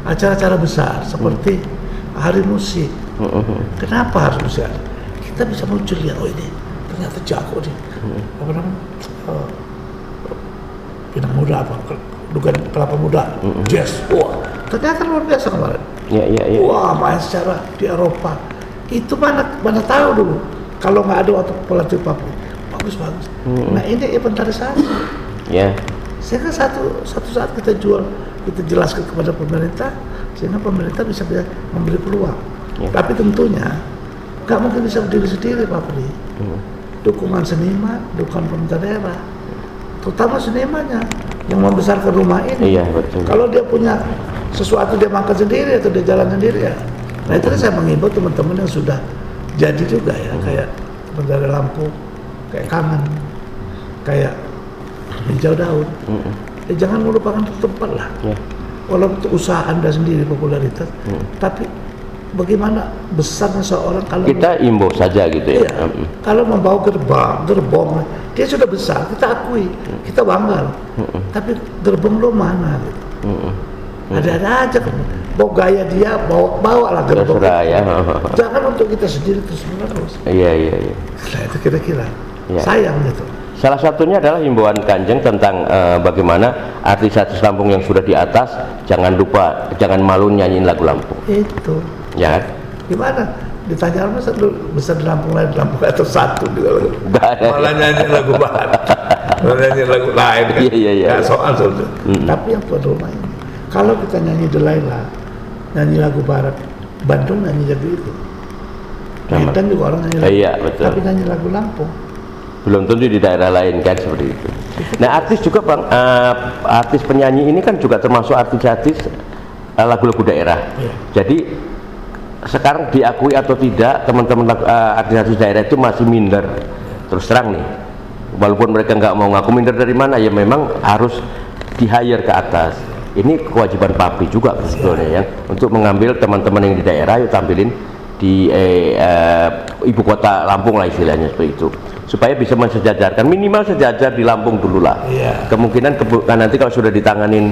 acara-acara besar seperti hari musik. Kenapa harus musik? Kita bisa muncul ya, oh ini ternyata jago nih, apa namanya, Pinang Muda, bukan kelapa muda, jazz, wah Ternyata luar biasa kemarin. Iya. Wah, main secara di Eropa. Itu mana tahu dulu. Kalau nggak ada waktu pelatih Papri, bagus. Nah ini inventarisasi. Ya. Sehingga satu saat kita jelaskan kepada pemerintah, sehingga pemerintah bisa memberi peluang. Ya. Tapi tentunya nggak mungkin bisa berdiri sendiri Papri. Dukungan seniman, dukungan pemerintah daerah, terutama senimannya yang membesarkan rumah ini. Iya, betul. Kalau dia punya sesuatu dia makan sendiri atau dia jalan sendiri ya. Nah itu saya mengimbau teman-teman yang sudah jadi juga ya, kayak teman dari Lampung, kayak Kangen, kayak Hijau Daun. Jangan melupakan tempat lah. Ya. Walaupun itu usaha Anda sendiri popularitas, tapi bagaimana besarnya seorang kalau Kita imbau saja gitu ya. iya, kalau membawa gerbong, dia sudah besar, kita akui, kita bangga. Tapi gerbong lo mana gitu? Ada aja kan. Bawa gaya dia, bawa lah gerbong. Terserah ya. Jangan untuk kita sendiri terus menerus. Iya. Nah itu kira-kira Iya. sayang gitu. Salah satunya adalah himbauan Kanjeng tentang bagaimana artis-artis Lampung yang sudah di atas jangan jangan malu nyanyiin lagu Lampung. Itu. Ya. Gimana? Ditanya orang besar di Lampung lain, Lampung atau satu juga. Nggak ada. Malah nyanyi lagu barat, malah nyanyi lagu lain kan. Iya. Nggak soal sebetulnya. Tapi yang tuan rumah ini, kalau kita nyanyi Delaila, nyanyi lagu barat, Bandung nyanyi lagu itu. Medan juga orang nyanyi lagu. Iya, betul. Tapi nyanyi lagu Lampung. Belum tentu di daerah lain kan seperti itu. Nah artis juga Bang, artis penyanyi ini kan juga termasuk artis-artis lagu-lagu daerah. Iya. Jadi sekarang diakui atau tidak teman-teman artis-artis daerah itu masih minder. Terus terang nih, walaupun mereka nggak mau ngaku minder dari mana, ya memang harus di-hire ke atas. Ini kewajiban Papri juga sebetulnya ya, untuk mengambil teman-teman yang di daerah, yuk tampilin di ibu kota Lampung lah istilahnya seperti itu, supaya bisa mensejajarkan, minimal sejajar di Lampung dulu lah. Iya. Kemungkinan nanti kalau sudah ditanganin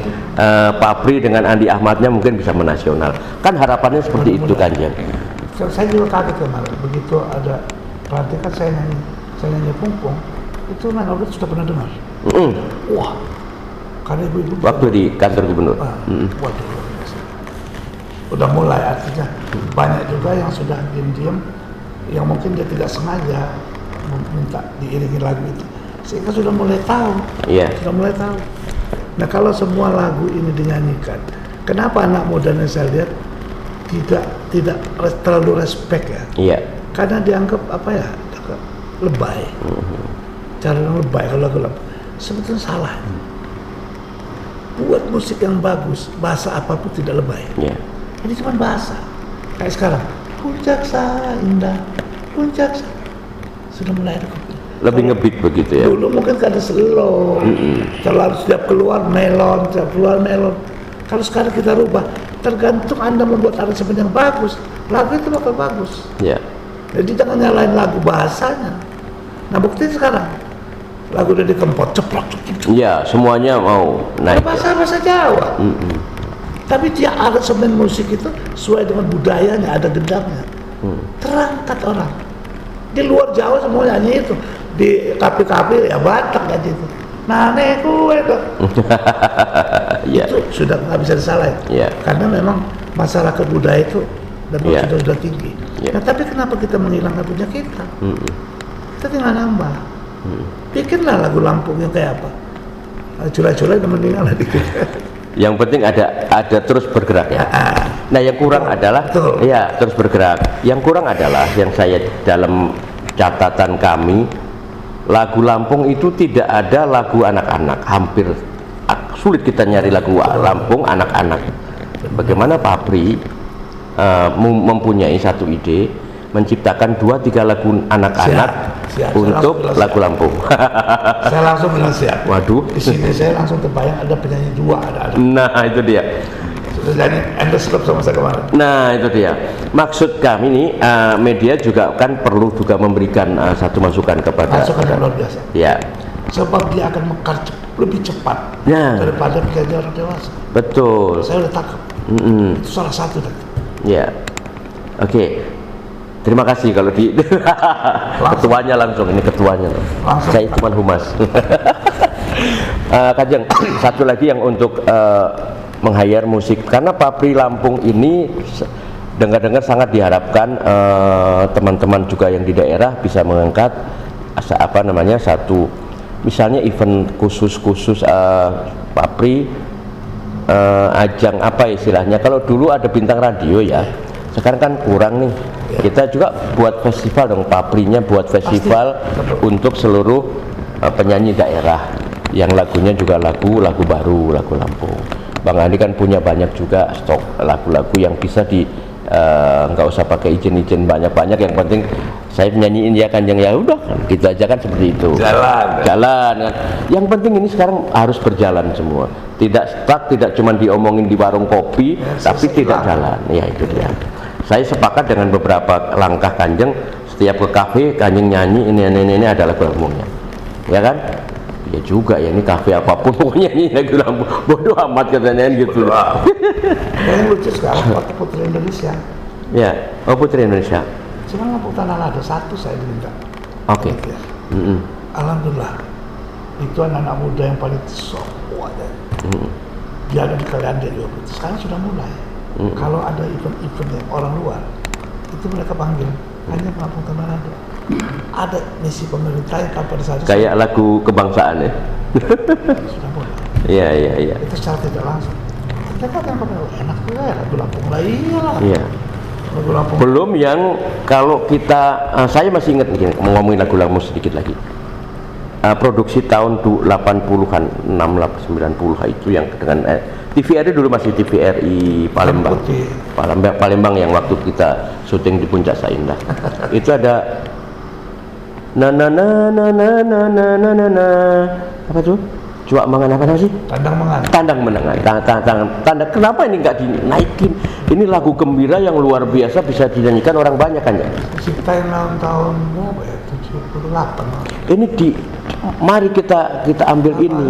Papri dengan Andi Ahmadnya mungkin bisa menasional. Kan harapannya seperti itu kan ya. Saya juga kaget kemarin, begitu ada pelatih kan saya nyanyi Pungpung, itu main organ sudah pernah dengar. Wah, karena ibu-ibu Waktu di kantor gubernur. waduh, luar biasa. Udah mulai artinya banyak juga yang sudah diam-diam, yang mungkin dia tidak sengaja minta diiringi lagu itu, sehingga sudah mulai tahu. Iya. Sudah mulai tahu. Nah kalau semua lagu ini dinyanyikan, kenapa anak mudanya saya lihat tidak terlalu respect ya? Iya. Karena dianggap apa ya, lebay. Cara yang lebay kalau lagu Lampung. Sebetulnya salah. Buat musik yang bagus, bahasa apapun tidak lebay. Iya. Ini cuma bahasa. Kayak sekarang, puncak indah, puncak sudah mulai ada kopi. Lebih ngebeat begitu ya. Dulu mungkin ada slow, terlalu setiap keluar melon. Kalau sekarang kita rubah, tergantung Anda membuat aransemen yang bagus, lagu itu bakal bagus. Iya. Jadi jangan nyalain lagu bahasanya. Nah bukti sekarang, lagu udah dikempot, ceplok. Iya, semuanya mau naik. Bahasa Jawa. Tapi dia aransemen musik itu sesuai dengan budayanya, ada gendangnya. Terangkat orang. Di luar Jawa semua nyanyi itu. Di kafe-kafe ya Batak nyanyi itu. Nane kue kok. Iya. Itu sudah nggak bisa disalahin. Iya. Karena memang masyarakat budaya itu dan Iya. sudah tinggi. Iya. Nah tapi kenapa kita menghilangkan punya kita? Kita tinggal nambah. Bikinlah lagu Lampung yang kayak apa? Curai-curai dan mendingan lah dikit. Yang penting ada terus bergerak ya. Nah yang kurang adalah betul. Ya terus bergerak. Yang kurang adalah yang saya dalam catatan kami, lagu Lampung itu tidak ada lagu anak-anak. Hampir sulit kita nyari lagu Lampung anak-anak. Bagaimana Papri mempunyai satu ide menciptakan 2-3 lagu anak-anak Siap. untuk lagu Lampung. Saya langsung bilang siap. Waduh. Di sini saya langsung terbayang ada penyanyi dua, ada. Nah itu dia. Sudah nyanyi Endless Love sama saya kemarin. Nah itu dia. Maksud kami ini media juga kan perlu juga memberikan satu masukan kepada. Masukan yang luar biasa. Ya. Sebab dia akan mekar lebih cepat daripada penyanyi orang dewasa. Betul. Saya udah tangkap. Itu salah satu tadi. Ya. Oke. Terima kasih kalau di ketuanya langsung, ini ketuanya loh. Saya cuma humas. Kanjeng, satu lagi yang untuk meng-hire musik, karena Papri Lampung ini dengar-dengar sangat diharapkan teman-teman juga yang di daerah bisa mengangkat satu misalnya event khusus Papri, ajang apa istilahnya, kalau dulu ada bintang radio ya, sekarang kan kurang nih. Kita juga buat festival dong, Paprinya buat festival untuk seluruh penyanyi daerah yang lagunya juga lagu baru, lagu Lampung. Bang Andi kan punya banyak juga stok lagu-lagu yang bisa nggak usah pakai izin banyak-banyak, yang penting saya nyanyiin ya Kanjeng, ya udah gitu aja kan, seperti itu. Jalan kan. Yang penting ini sekarang harus berjalan semua, tidak stuck, tidak cuma diomongin di warung kopi tapi tidak jalan. Ya itu dia. Saya sepakat dengan beberapa langkah Kanjeng, setiap ke kafe Kanjeng nyanyi ini adalah lagu-lagunya, ya kan? Ya juga ya, ini kafe apapun pokoknya ini lagu Lampung, bodoh amat katanya gitu. Yang lucu sekarang waktu Putri Indonesia. Ya, Putri Indonesia. Cuma Lampung Tanah ada satu saya diminta. Oke. Ya. Alhamdulillah. Itu anak-anak muda yang paling kuat ya. Dia ada di Kalianda juga. Sekarang sudah mulai. Kalau ada event-event yang orang luar, itu mereka panggil hanya Lampung Tanah ada misi pemerintah yang pada saat itu kayak lagu kebangsaan ya. sudah mulai. Iya. Itu secara tidak langsung. Kita kan enak juga ya lagu Lampung lah, iyalah. Iya. Lagu Lampung. Belum yang kalau kita, saya masih ingat nih, ngomongin lagu Lampung sedikit lagi. Produksi tahun 80-an, 90 itu yang dengan TVRI dulu masih TVRI Palembang yang waktu kita syuting di Puncak Saindah. Itu ada apa tuh? Coba mangan apa sih? Tandang menangan. Kenapa ini nggak dinaikin? Ini lagu gembira yang luar biasa, bisa dinyanyikan orang banyak kan ya? Ciptain tahun berapa ya? 78. Ini mari kita ambil ini.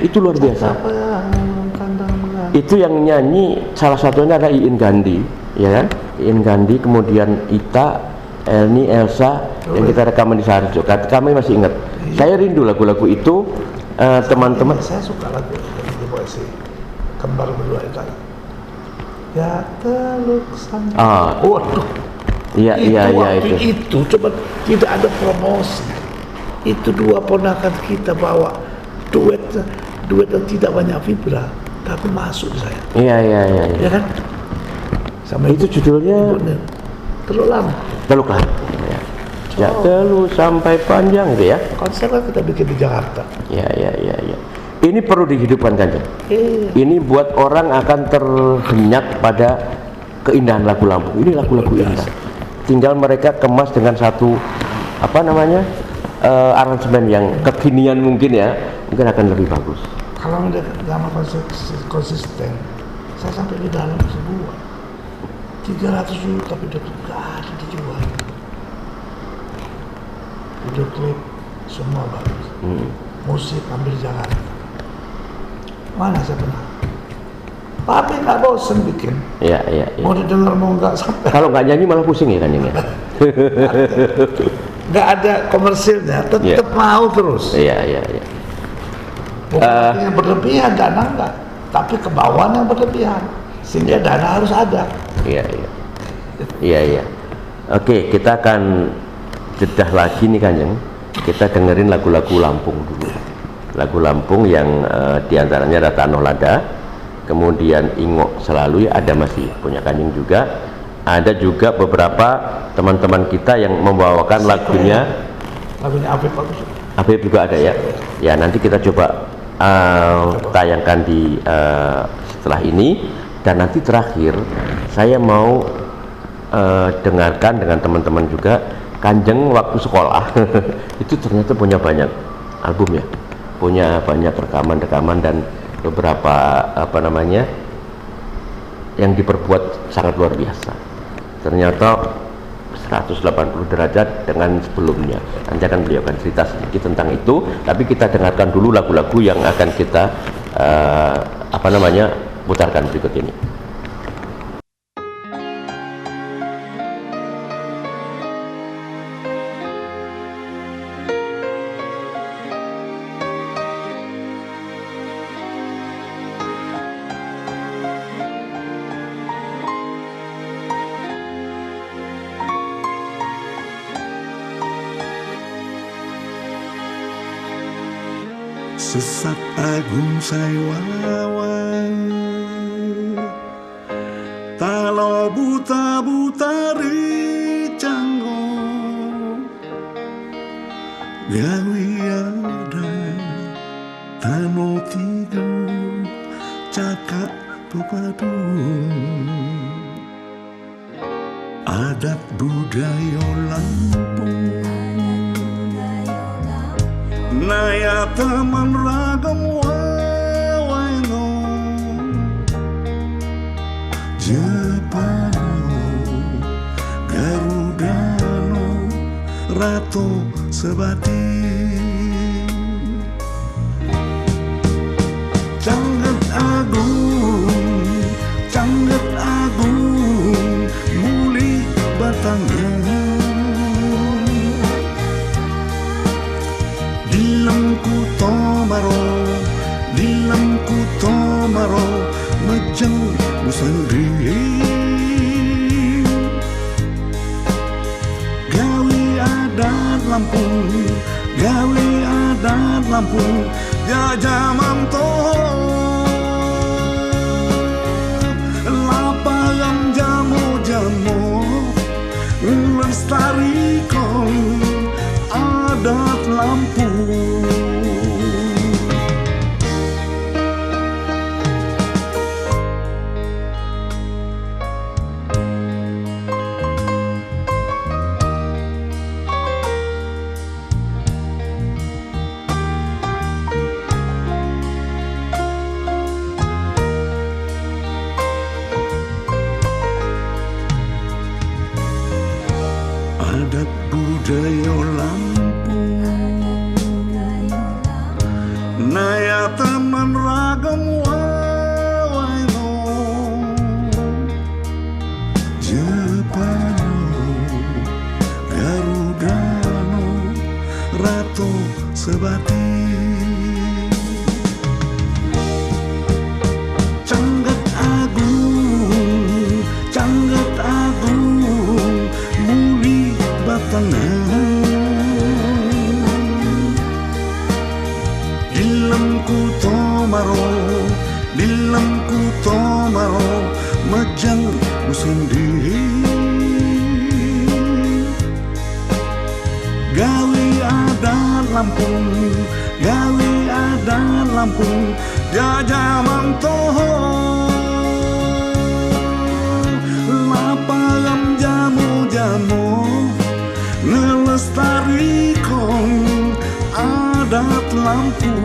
Itu luar biasa. Itu yang nyanyi salah satunya ada Iin Gandhi, ya kan? Iin Gandhi, kemudian Ita, Elni, Elsa, yang kita rekaman di Sarjo. Kami masih ingat. Saya rindu lagu-lagu itu, teman-teman. Saya suka lagu di poesi kembar berdua itu. Ya teluk sana. Waduh. Iya itu. Itu coba tidak ada promosi. Itu dua ponakan kita bawa duet yang tidak banyak vibra, tapi masuk di saya. Iya. Ya kan? Sama itu judulnya Teluk Lampung. Ya. Sejak Teluk sampai panjang gitu ya. Konser kan kita bikin di Jakarta. Iya. Ini perlu dihidupkan kan? Ini buat orang akan terhenyak pada keindahan lagu Lampung. Ini lagu-lagu indah. Tinggal mereka kemas dengan satu aransemen yang kekinian mungkin ya, mungkin akan lebih bagus. Kalau nggak konsisten, saya sampai di dalam sebuah 300 juta tapi udah ada dijual. Video klip semua bagus. Musik ambil Jakarta. Mana saya pernah? Tapi nggak bosen bikin. Iya. Mau didengar mau nggak sampai. Kalau nggak nyanyi malah pusing ya kan ini. Nggak ada komersilnya, tetap mau terus. Iya. Bukan yang berlebihan, dana enggak, tapi kebawaan yang berlebihan, sehingga dana harus ada. Iya. Oke, kita akan jedah lagi nih Kanjeng. Kita dengerin lagu-lagu Lampung dulu. Lagu Lampung yang diantaranya ada Tanoh Lada, kemudian Ingok Selalu, ada masih punya Kanjeng juga. Ada juga beberapa teman-teman kita yang membawakan lagunya Afif bagus. Afif juga ada ya. Ya nanti kita coba tayangkan di setelah ini, dan nanti terakhir saya mau dengarkan dengan teman-teman juga. Kanjeng waktu sekolah itu ternyata punya banyak album ya, punya banyak rekaman dan beberapa yang diperbuat sangat luar biasa. Ternyata 180 derajat dengan sebelumnya. Nanti akan beliau akan cerita sedikit tentang itu, tapi kita dengarkan dulu lagu-lagu yang akan kita putarkan berikut ini. sesat agung saiwawa talo buta-buta ricanggo gawi ada tano tiga cakak pepadu adat budaya Lampung naya teman ragam wawaino Jepano Garudano Rato Sebati Cangget Agung Muli Batangan Dilam kutomaro Majang busandri Gawi adat Lampung Jajah mantoh Lapangan jamu-jamu Lestarikan adat Lampung adat budaya Lampung naya teman ragam wawaino Jepano Garudano Rato Sebati Cangget Agung Muli Batangan Dilam kutomaro Majang busandi Gawi adat Lampung Jajah mantoho Lapangan jamu-jamu Ngelestarikan adat Lampung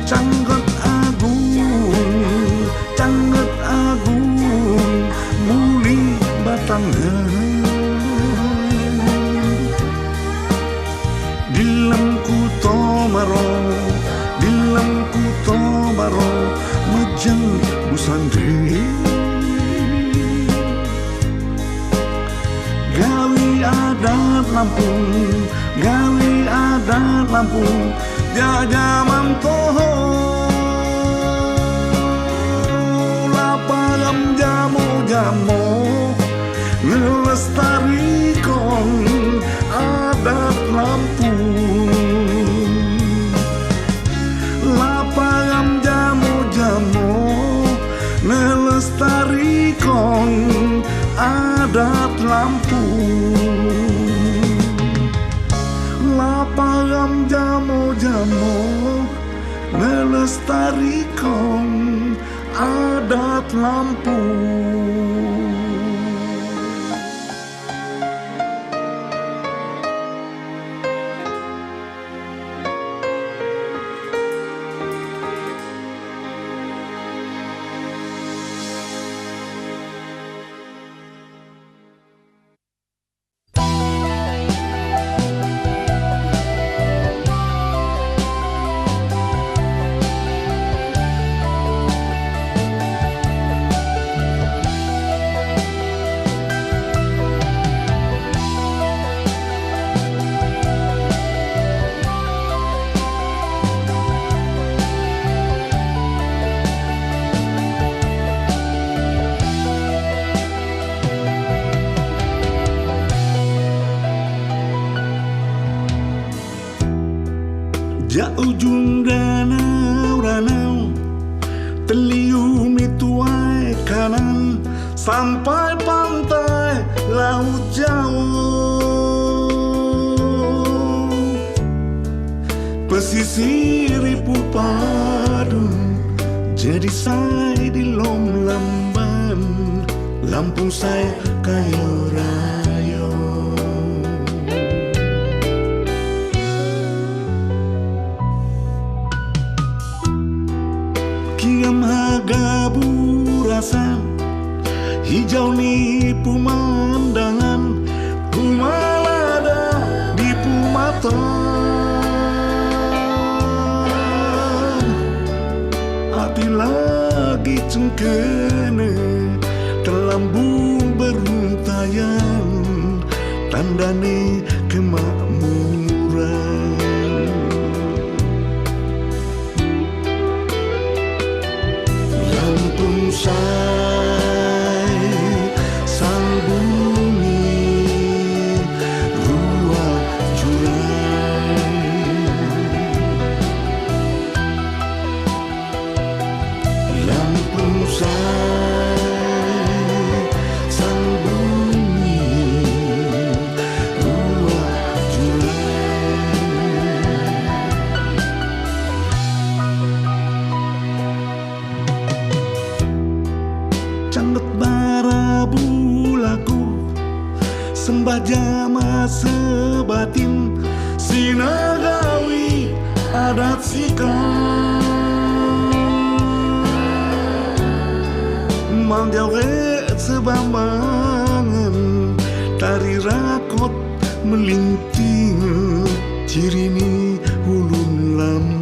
Cangget Agung Muli Batangan Dilam kutomaro Majang busandri Gawi adat Lampung Jajah mantoho Lapangan jamu-jamu Ngelestarikan adat Lampung Lapangan jamu-jamu Ngelestarikan adat Lampung Lapangan jamu-jamu Melestarikan adat Lampung ujung danau-danau, teliumi tuai kanan, sampai pantai Laut Jawa. Pesisir ibu padu, jadi saya di lom lamban, Lampung saya kaya raya. Kiam haga burasan, hijau ni pemandangan, pumalada di Pumatang. Hati lagi cengkene, terlambung beruntayan, tandane kemakmuran. Lampung say, sang bumi, ruang jurang. Lampung say, sang bumi, ruang jurang. Cangget bara bulaku, sembah jama sebatin, sinagawi adat sikap. Mangjawet sebambangan, tari rakot melinting, cirini ulun Lampung.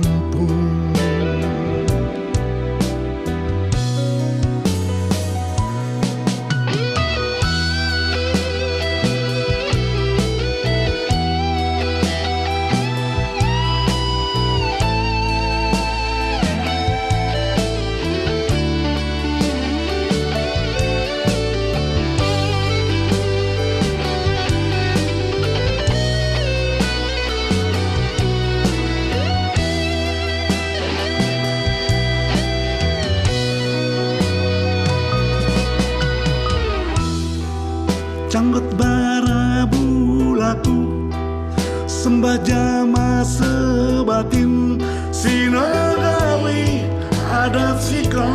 Canggot bara bulaku, sembah jama sebatin, sinagawi adat sikam.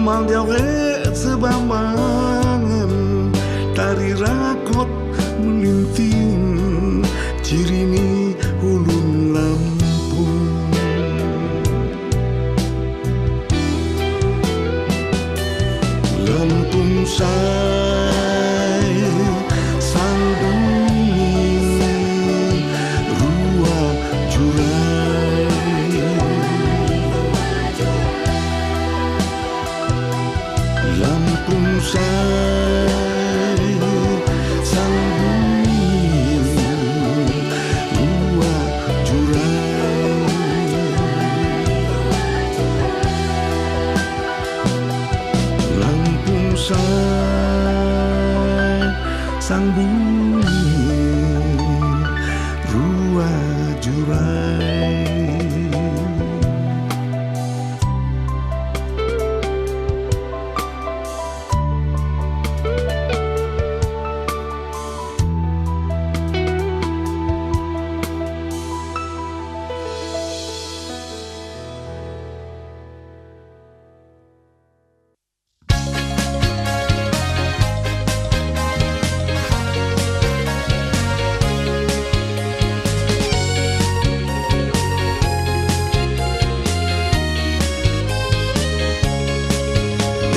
Mangjawet sebambangan, tari rakot melinting, cirini ulun Lampung. Lampung say, sang bumi, ruang jurang. Lampung say, sang bumi, ruang jurang. Lampung say, sang bumi, ruang jurang.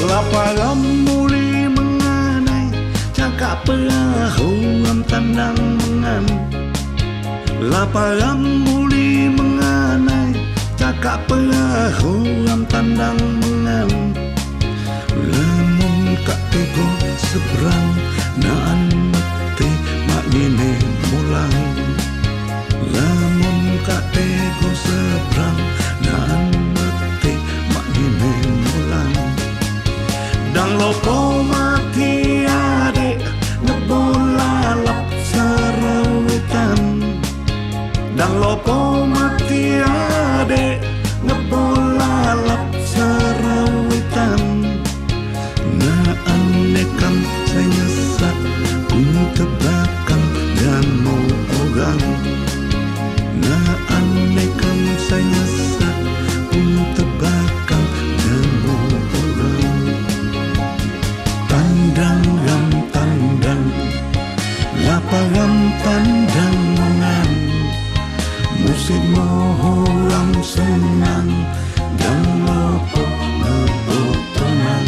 Lapangan muli menganai, cakap perahu am tandang mengan. Lapangan muli menganai, cakap perahu am tandang mengan. Lamun kak tego seberang, naan mati mak ngene mulang. Lamun kak tego seberang, naan mati mak ngene mulang. Dang lopo mati adek, ngebolalap sarawe. Dan lopo mati ade ngebolalap sarawitan. Na anekam saya nyesak tebakan dan mau ogang. Na anekam saya nyesak tebakan dan mau ogang. Tandang tandang lapangan tandang mengan. Musik mohon senang dan lopo ngebotonan.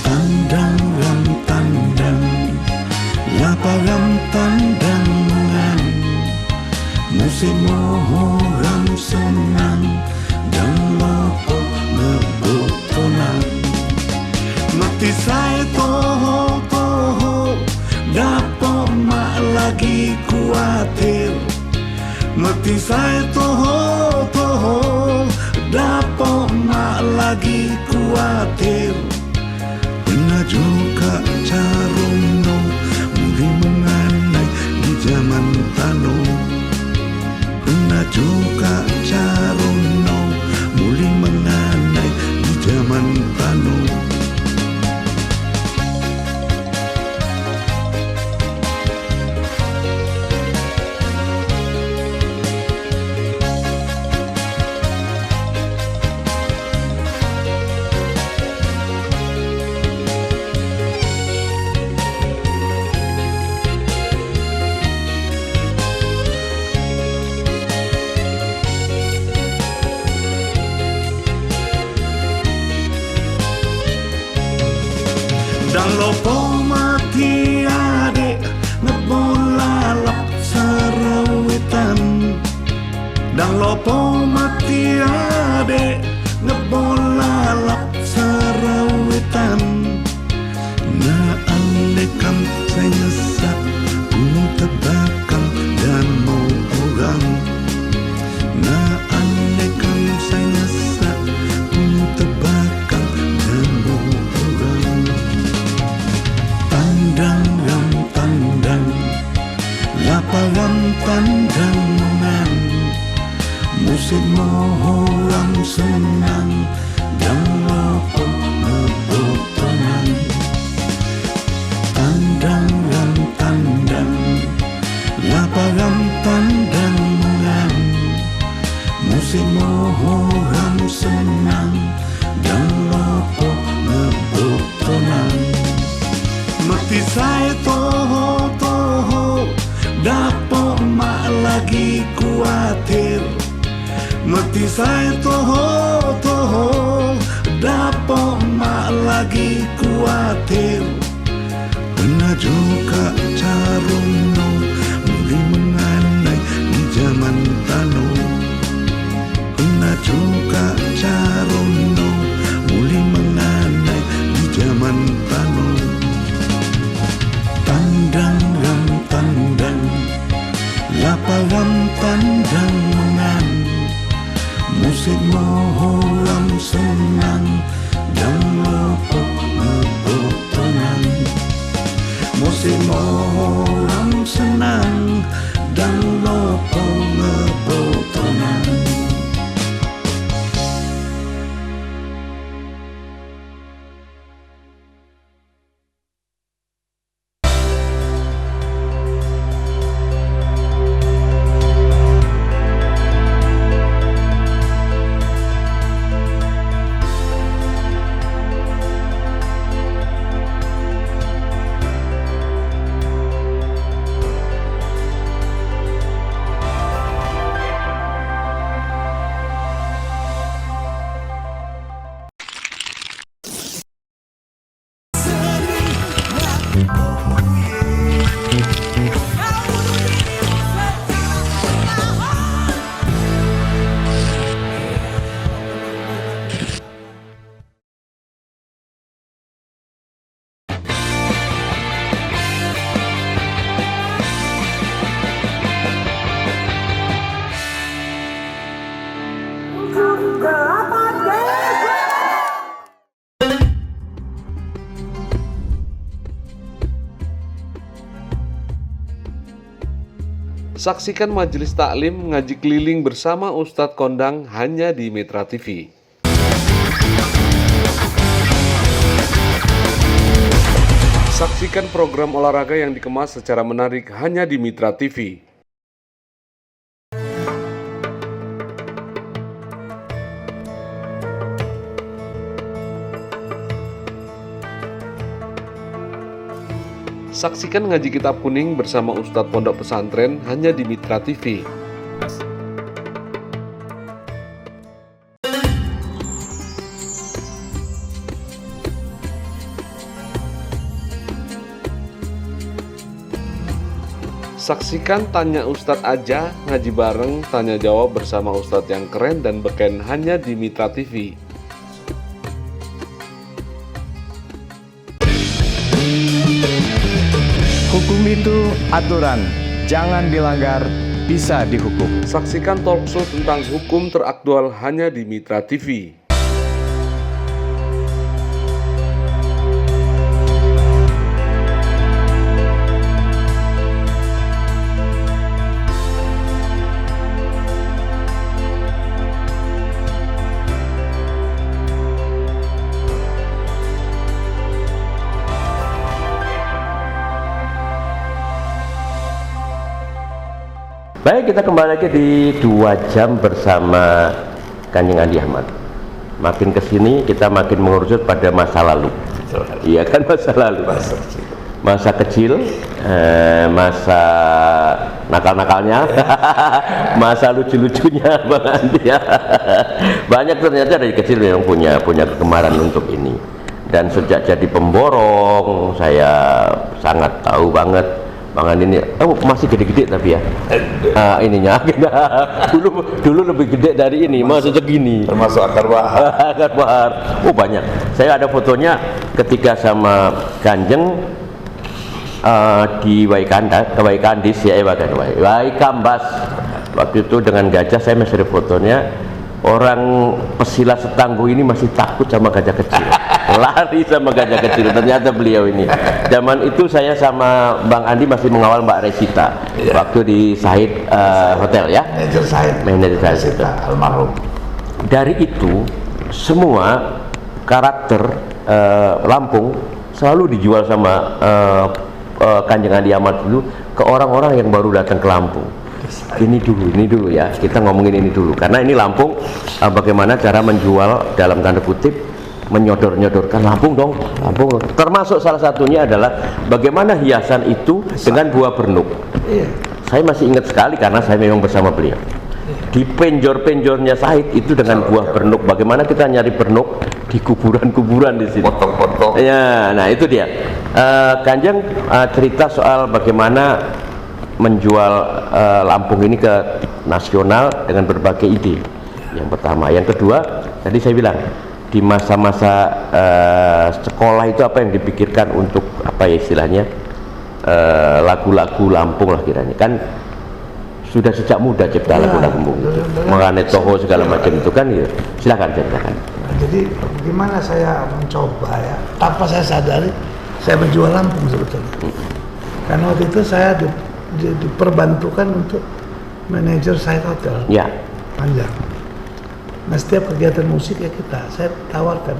Tandang tandang lapangan tandang mengan. Musik mohon senang dan lopo ngebotonan. Mati saya toho dapo mak lagi kuatir. Mati saya toho dapo mak lagi kuatir. Pernah juga carono muli menganai di zaman tano. Pernah juga carono muli menganai di zaman tano. Dan lopo mati ade ngebolalap sarawitan. Dan lopo mati ade ngebolalap sarawitan. Na anekam saya nyesak tebakan dan mau ogang. Na anekam saya nyesak tebakan dan mau ogang. Tandang lapangan tandang mengan. Musik mohon senang dan lopo ngebotonan. Tandang lapangan tandang mengan. Musik mohon senang dan lopo ngebotonan. Mati saya toho dapo mak lagi kuatir. Mati saya toho dapo mak lagi kuatir. Pernah juga carono muli menganai di zaman tano. Pernah juga carono muli menganai di zaman tano. Tandang lapangan tandang mengan. Musik mohon senang dan lopo ngebotonan. Musik mohon Saksikan majelis taklim ngaji keliling bersama Ustadz Kondang hanya di Mitra TV. Saksikan program olahraga yang dikemas secara menarik hanya di Mitra TV. Saksikan ngaji kitab kuning bersama Ustadz Pondok Pesantren hanya di Mitra TV. Saksikan Tanya Ustadz Aja, ngaji bareng, tanya jawab bersama Ustadz yang keren dan beken hanya di Mitra TV. Hukum itu aturan, jangan dilanggar, bisa dihukum. Saksikan talkshow tentang hukum teraktual hanya di Mitra TV. Baik, kita kembali lagi di 2 jam bersama Kanjeng Andi Ahmad. Makin kesini kita makin mengerucut pada masa lalu. Iya kan, masa lalu. Masa kecil, masa nakal-nakalnya, masa lucu-lucunya Bang Andi ya. Banyak ternyata dari kecil yang punya kegemaran untuk ini. Dan sejak jadi pemborong, saya sangat tahu banget Bang Andi ini, masih gede-gede tapi ya, ininya, dulu lebih gede dari ini, masih segini. Termasuk akar bahar. Akar bahar, banyak. Saya ada fotonya ketika sama Kanjeng di Waikandis ya, Waikambas. Waktu itu dengan gajah, saya masih ada fotonya. Orang pesilat setangguh ini masih takut sama gajah kecil, lari sama gajah kecil. Ternyata beliau ini, zaman itu saya sama Bang Andi masih mengawal Mbak Resita, waktu di Said Hotel ya, manajer Said almarhum. Dari itu semua karakter Lampung selalu dijual sama Kanjeng Andi Ahmad dulu ke orang-orang yang baru datang ke Lampung. Ini dulu ya, kita ngomongin ini dulu karena ini Lampung, bagaimana cara menjual dalam tanda kutip, menyodorkan Lampung dong, Lampung. Termasuk salah satunya adalah bagaimana hiasan itu dengan buah bernuk. Saya masih ingat sekali karena saya memang bersama beliau di penjor-penjornya Said itu dengan buah bernuk. Bagaimana kita nyari bernuk di kuburan-kuburan di sini, Potong-potong. ya. Nah itu dia, Kanjeng cerita soal bagaimana menjual Lampung ini ke nasional dengan berbagai ide. Yang pertama, yang kedua tadi saya bilang di masa-masa sekolah itu apa yang dipikirkan untuk apa ya istilahnya, lagu-lagu Lampung lah kiranya, kan sudah sejak muda cipta lagu-lagu itu, mengenai Toho segala macam itu kan gitu. Silakan ceritakan. Jadi bagaimana saya mencoba ya, tanpa saya sadari saya menjual Lampung sebetulnya. Karena waktu itu saya diperbantukan untuk manajer Said Hotel. Ya. Panjang. Nah setiap kegiatan musik ya saya tawarkan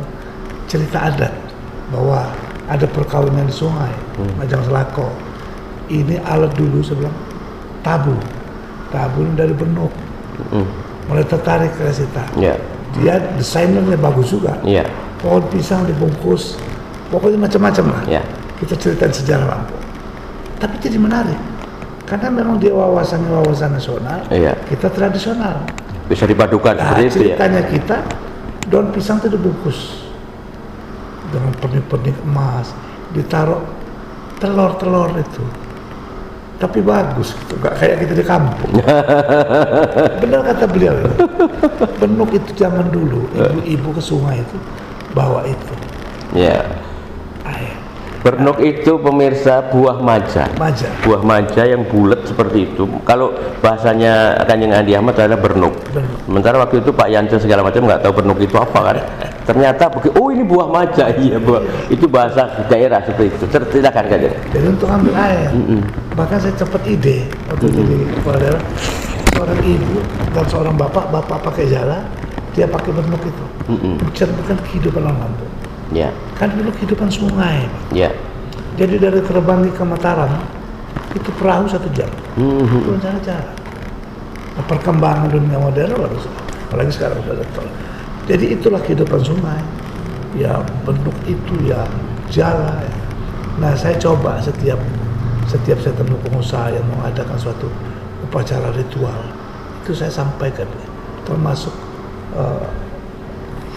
cerita adat, bahwa ada perkawinan di sungai, Majang Selako. Ini alat dulu sebelum tabu dari benuk. Mulai tertarik ke Resita. Ya. Dia desainernya bagus juga. Ya. Pohon pisang dibungkus, pokoknya macam-macam lah. Ya. Kita ceritain sejarah Lampung. Tapi jadi menarik. Karena memang dia wawasan nasional, kita tradisional. Bisa dipadukan seperti itu ya. Ceritanya kita, daun pisang itu dibungkus dengan pernik-pernik emas, ditaruh telur-telur itu. Tapi bagus, gitu. Gak kayak kita di kampung. Benar kata beliau ya. Benuk itu zaman dulu, ibu-ibu ke sungai itu bawa itu. Ya. Bernuk itu pemirsa buah maja. Buah maja yang bulat seperti itu. Kalau bahasanya Kanjeng Andi Ahmad adalah bernuk. Sementara waktu itu Pak Yansen segala macam nggak tahu bernuk itu apa kan. ternyata oh ini buah maja, iya buah. Itu bahasa daerah seperti itu. Silakan Kanjeng. Jadi untuk ambil air, bahkan saya cepat ide waktu jadi kepala daerah, seorang ibu dan seorang bapak pakai jala, dia pakai benuk itu, mencerminkan kehidupan orang Lampung. Ya. Kan dulu kehidupan sungai, Pak. Ya. Jadi dari Terbanggi ke Mataram itu perahu 1 jam. Itu cara-cara. Nah, perkembangan dunia modern baru, apalagi sekarang sudah ada tol. Jadi itulah kehidupan sungai. Ya bentuk itu ya jala. Ya. Nah saya coba setiap saya temu pengusaha yang mengadakan suatu upacara ritual, itu saya sampaikan, termasuk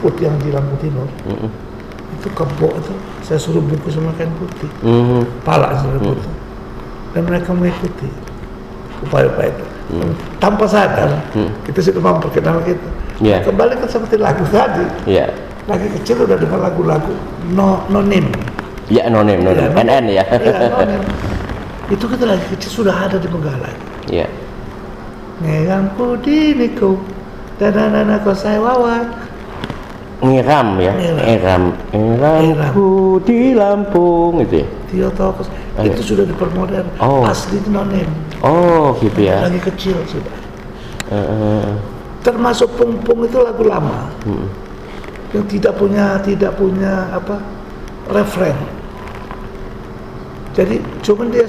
food yang di Lampung Timur. Itu kebo itu saya suruh bungkus sama kain putih, pala suruh putih, dan mereka mengikuti upaya-upaya itu. Tanpa sadar kita sudah memperkenalkan kita. Kembali kan seperti lagu tadi. Lagi kecil udah dengar lagu-lagu no name. Ya no name, NN ya. No name. Itu kita lagi kecil sudah ada di Benggala. Iya. Ngeramku di niku dan kau saya wawan. Ngiram ya, ngiramku di Lampung itu ya. Tio Tokos itu sudah dipermodern. Asli itu no name. Oh gitu ya. Lagi kecil sudah. Termasuk Pung-Pung itu lagu lama yang tidak punya apa referen. Jadi cuman dia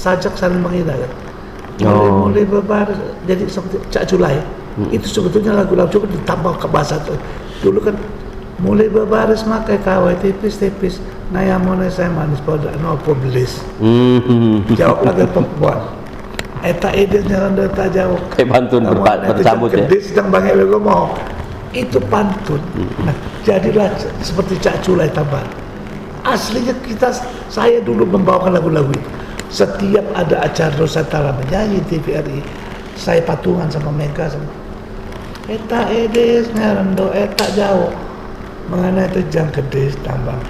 sajak saling menghina kan. Mulai bebar jadi seperti Cak Julai. Itu sebetulnya lagu-lagu coba ditambah ke bahasa itu. Dulu kan mulai berbaris makai kawai tipis-tipis nayamone saya manis pada nopo belis. Jawab lagi perempuan. Eta edesnya anda tak jawab. Pantun bersambut ya. Kedis sedang bangai lego mau. Itu pantun. Nah, jadilah seperti Cak Julai tambahan. Aslinya saya dulu membawakan lagu-lagu itu. Setiap ada acara Nusantara menyanyi TVRI, saya patungan sama Mega sama Eta edes ngerendo eta jauh mengenai tejang kedis tambang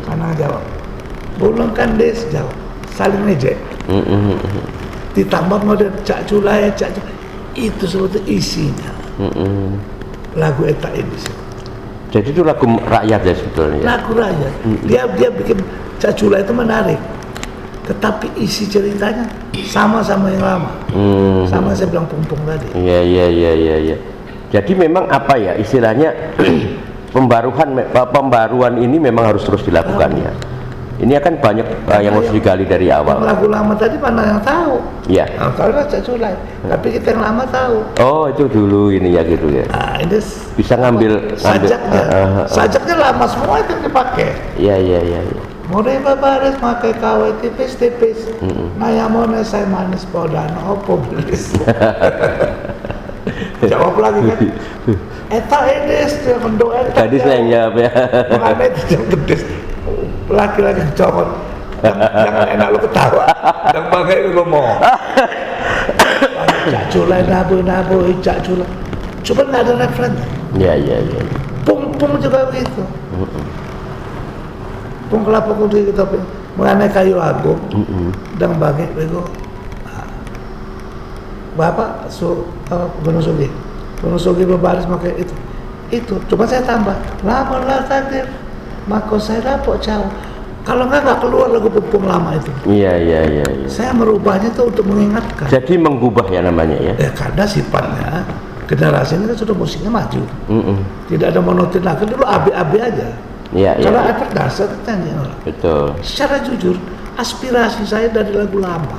karena jawab bulung kan des jauh saling ngejek ditambah model Cak Julai itu sebetulnya isinya lagu eta ini sih. Jadi itu lagu rakyat ya sebetulnya. Lagu rakyat. Dia bikin Cak Julai itu menarik. Tetapi isi ceritanya sama-sama yang lama. Sama saya bilang Pung-Pung tadi. Iya. Jadi memang apa ya istilahnya pembaruan ini memang harus terus dilakukan ya. Ini akan banyak yang harus digali dari awal. Lagu lama tadi mana yang tahu? Iya. Nah, kalau Cak Julai, tapi kita yang lama tahu. Oh itu dulu ini ya gitu ya. Nah, ini bisa ngambil sajaknya. Sajaknya lama semua itu dipakai. Iya. Mulai babaris makai kawai tipis-tipis. Nayamone saya manis podan opo belis. Jawab lagi kan. Eta edes dia mendo eta. Tadi saya jawab ya. Mengenai itu yang gedes. Laki-laki cowok. Jangan enak lu ketawa. Dan bagai lu ngomong. Cak Julai nabu Cak Julai. Cuma nggak ada referen. Iya. Pung-Pung juga begitu. Pung kelapa kuning kita mengenai kayu agung dan bagai bego. Bapak Gunung Sugi berbaris pakai itu. Coba saya tambah. Lama takdir, maka saya dapat jauh. Kalau nggak keluar lagu Pung lama itu. Iya. Saya merubahnya itu untuk mengingatkan. Jadi mengubah ya namanya ya. Karena sifatnya generasi ini kan sudah musiknya maju. Tidak ada monoton lagi dulu AB aja. Iya. Karena efek dasar nyanyi orang. Betul. Secara jujur, aspirasi saya dari lagu lama.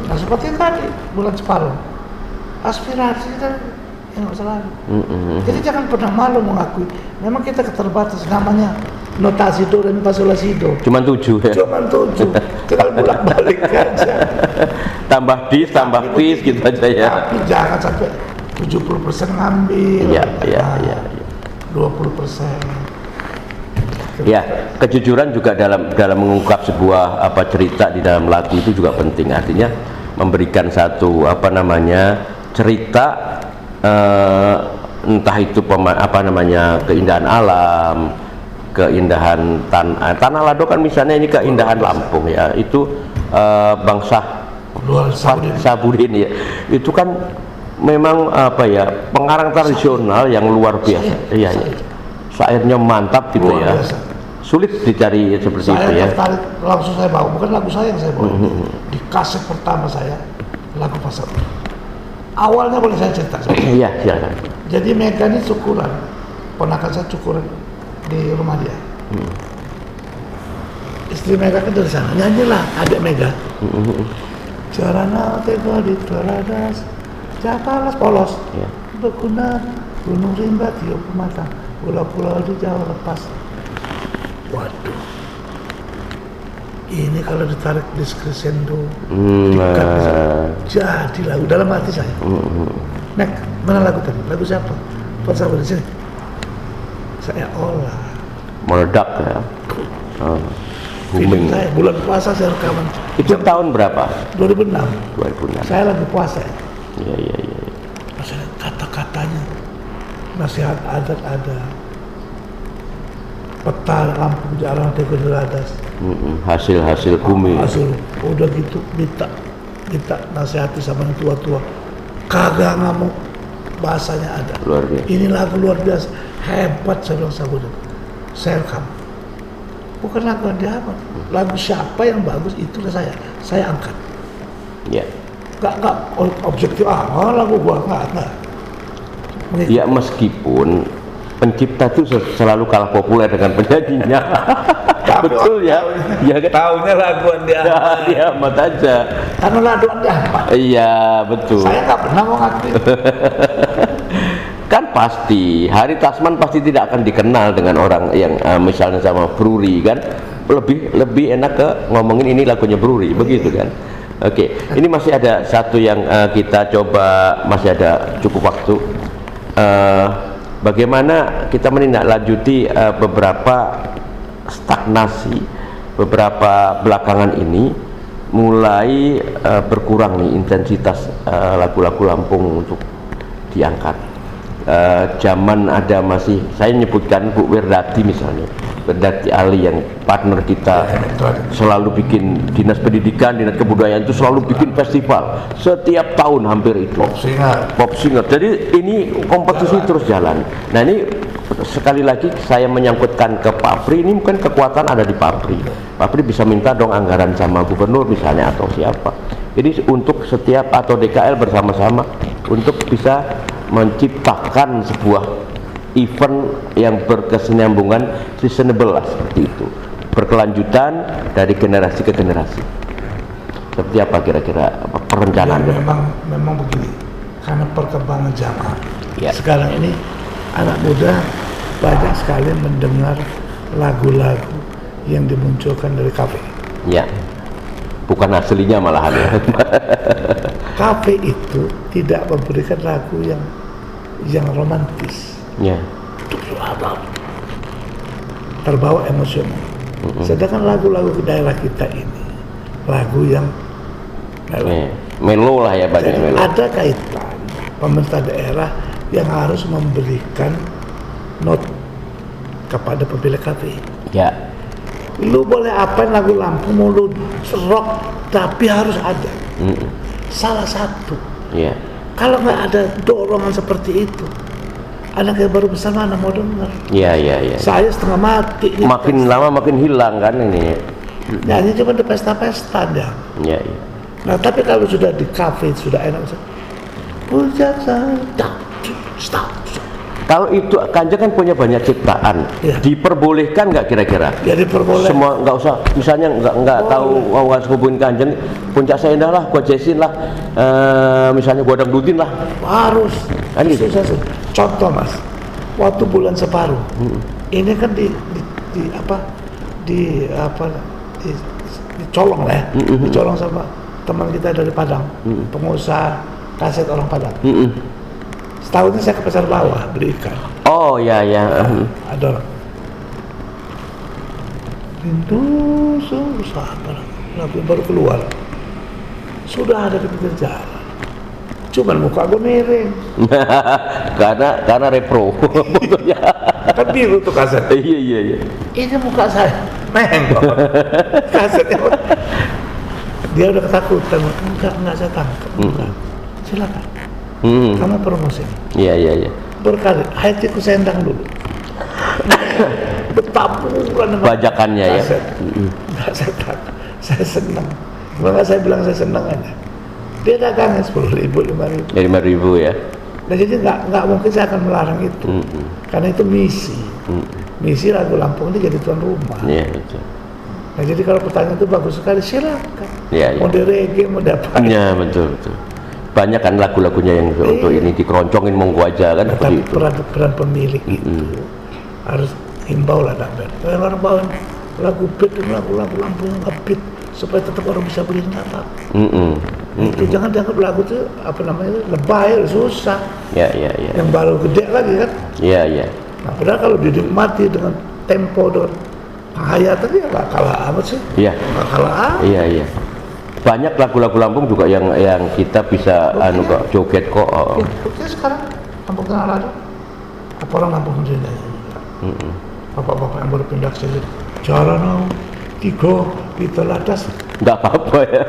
Nah, seperti tadi bulan separuh. Aspirasi kan yang selalu. Jadi jangan pernah malu mengakui. Memang kita keterbatas namanya notasi do dan fasolasi do. Cuman 7 ya. Cuman 7. Tinggal bolak-balik aja. Tambah tis gitu aja ya. Tapi jangan sampai 70% ngambil. Iya. 20%. Ya, kejujuran juga dalam mengungkap sebuah cerita di dalam lagu itu juga penting. Artinya memberikan satu cerita entah itu keindahan alam, keindahan tanah Lado kan misalnya ini keindahan Lampung ya. Itu bangsa Sabudin ya. Itu kan memang apa ya, pengarang tradisional yang luar biasa. Iya, iya. Syairnya mantap gitu Luar ya. biasa. Sulit dicari seperti itu Saya ya. tertarik, langsung saya bawa, bukan lagu saya yang saya bawa. Di kaset pertama saya, lagu Pasar. Awalnya boleh saya cerita. Iya, silakan. Jadi Mega ini syukuran, ponakan saya syukuran di rumah dia. Istri Mega kan dari sana, nyanyilah adik Mega. Jarana tega di teradas, jakalas polos, Ya. berguna gunung rimba tiup mata, pulau-pulau di Jawa lepas. Waduh, ini kalau ditarik di crescendo, dikat bisa jadi lagu dalam hati saya. Nek, mana lagu tadi? Lagu siapa? Pasar di sini. Saya olah. Meledak ya. Film Booming. saya bulan puasa saya rekaman. Itu tahun berapa? 2006. 2006. Saya lagi puasa. Iya, iya, iya. Masalah kata-katanya, nasihat adat ada, peta Lampung Jarang Teko Deradas, Hasil-hasil bumi. hasil udah gitu minta nasihati sama yang tua-tua, kagak ngamuk, bahasanya ada. Luar biasa. Ini lagu luar biasa, hebat saya bilang sahabat. Saya rekam. Bukan lagu yang diamat, lagu siapa yang bagus itulah saya angkat. Ya. Nggak objektif, lagu gua nggak. Ya, meskipun pencipta itu selalu kalah populer dengan penyanyinya. Betul ya. Ya kan? Taunya laguan dia. Ya, dia amat aja. Karena laguan dia apa? Iya, betul. Saya nggak pernah mau ngakuin. Kan pasti Hari Tasman pasti tidak akan dikenal dengan orang yang misalnya sama Bruri kan, lebih enak ke ngomongin ini lagunya Bruri, begitu kan. Oke, ini masih ada satu yang kita coba, masih ada cukup waktu. Bagaimana kita menindaklanjuti beberapa stagnasi beberapa belakangan ini, mulai berkurang nih intensitas lagu-lagu Lampung untuk diangkat. Zaman ada masih, saya nyebutkan Bu Werdati misalnya, Werdati Ali yang partner kita, selalu bikin dinas pendidikan, dinas kebudayaan itu selalu bikin festival setiap tahun hampir itu. Pop singer. Jadi ini kompetisi terus jalan. Nah, ini sekali lagi saya menyangkutkan ke Pak Pri, ini mungkin kekuatan ada di Pak Pri. Pak Pri bisa minta dong anggaran sama gubernur misalnya atau siapa. Jadi untuk setiap atau DKL bersama-sama untuk bisa menciptakan sebuah event yang berkesinambungan, sustainable lah, seperti itu, berkelanjutan dari generasi ke generasi. Seperti apa kira-kira perencanaan? Ya, memang begini, karena perkembangan zaman. Ya. Sekarang ini anak muda banyak sekali mendengar lagu-lagu yang dimunculkan dari kafe. Ya, bukan aslinya malahan ya. Kafe itu tidak memberikan lagu yang romantis. Ya. Terbawa emosional. Sedangkan lagu-lagu di daerah kita ini lagu yang Melo lah ya, banyak jadi melo. ada kaitan pemerintah daerah yang harus memberikan not kepada pemilik kafe. Ya. Lu boleh apain lagu Lampung, mau lu rock, tapi harus ada salah satu. Ya. Kalau nggak ada dorongan seperti itu, anak yang baru besar mana mau dengar? Ya, ya, ya. Saya setengah mati. Makin lama makin hilang kan ini. Nyanyi cuma di pesta-pesta dia. Ya, ya. Nah, tapi kalau sudah di kafe sudah enak. Puja saya, stop. Kalau itu Kanjeng kan punya banyak ciptaan, Ya. diperbolehkan nggak kira-kira? Ya diperbolehkan. Semua nggak usah, misalnya nggak tahu mau hubungin Kanjeng, Puncak Saya Indah lah, gua jazz-in lah, misalnya gua dangdutin lah. Harus. Kan gitu. Contoh Mas, waktu bulan separuh, ini kan dicolong lah ya, dicolong sama teman kita dari Padang, pengusaha kaset orang Padang. Setahun ini saya ke pasar bawah beli ikan. Oh ya ya. Ada orang. Rindu sungguh sabar, lagu yang baru keluar. Sudah ada di pinggir jalan. Cuman muka gue miring. karena repro. Kan biru tuh kaset. Iya. Ini muka saya menggok. Kasetnya dia udah ketakutan. Enggak saya tangkap. Silakan. Kamu promosi. Iya, iya, iya. Berkali, hatiku sendang dulu. Bertaburan Bajakannya ya. Enggak, saya takut. Saya senang. Maka saya bilang saya senang aja. Dia dagangnya 10.000, 5.000. Ya 5.000 ya. Nah, jadi nggak mungkin saya akan melarang itu. Karena itu misi. Misi Lagu Lampung ini jadi tuan rumah. Iya, betul. Nah, jadi kalau pertanyaan itu bagus sekali, silakan. Iya, iya. Mau di reggae, mau dapat. Iya, betul, betul. Banyak kan lagu-lagunya yang untuk ini dikeroncongin monggo aja kan. Tapi peran pemilik itu harus himbau lah Dak Ben. Kalau orang bawa lagu beat dan lagu-lagu Lampung yang nge-beat supaya tetap orang bisa beli nggak apa-apa. Itu jangan dianggap lagu itu apa namanya lebay, susah. Ya, ya, ya. Yang baru gede lagi kan. Iya, iya. Nah, padahal kalau dinikmati dengan tempo dan penghayatan ya nggak kalah amat sih. Iya. Nggak kalah amat. Iya, iya. Banyak lagu-lagu Lampung juga yang kita bisa kok joget kok. Ya, buktinya sekarang Lampung Tengah ada. Apa orang Lampung sendiri? Bapak-bapak yang baru pindah ke sini. Jarana tiga kita ladas. Nggak apa-apa ya.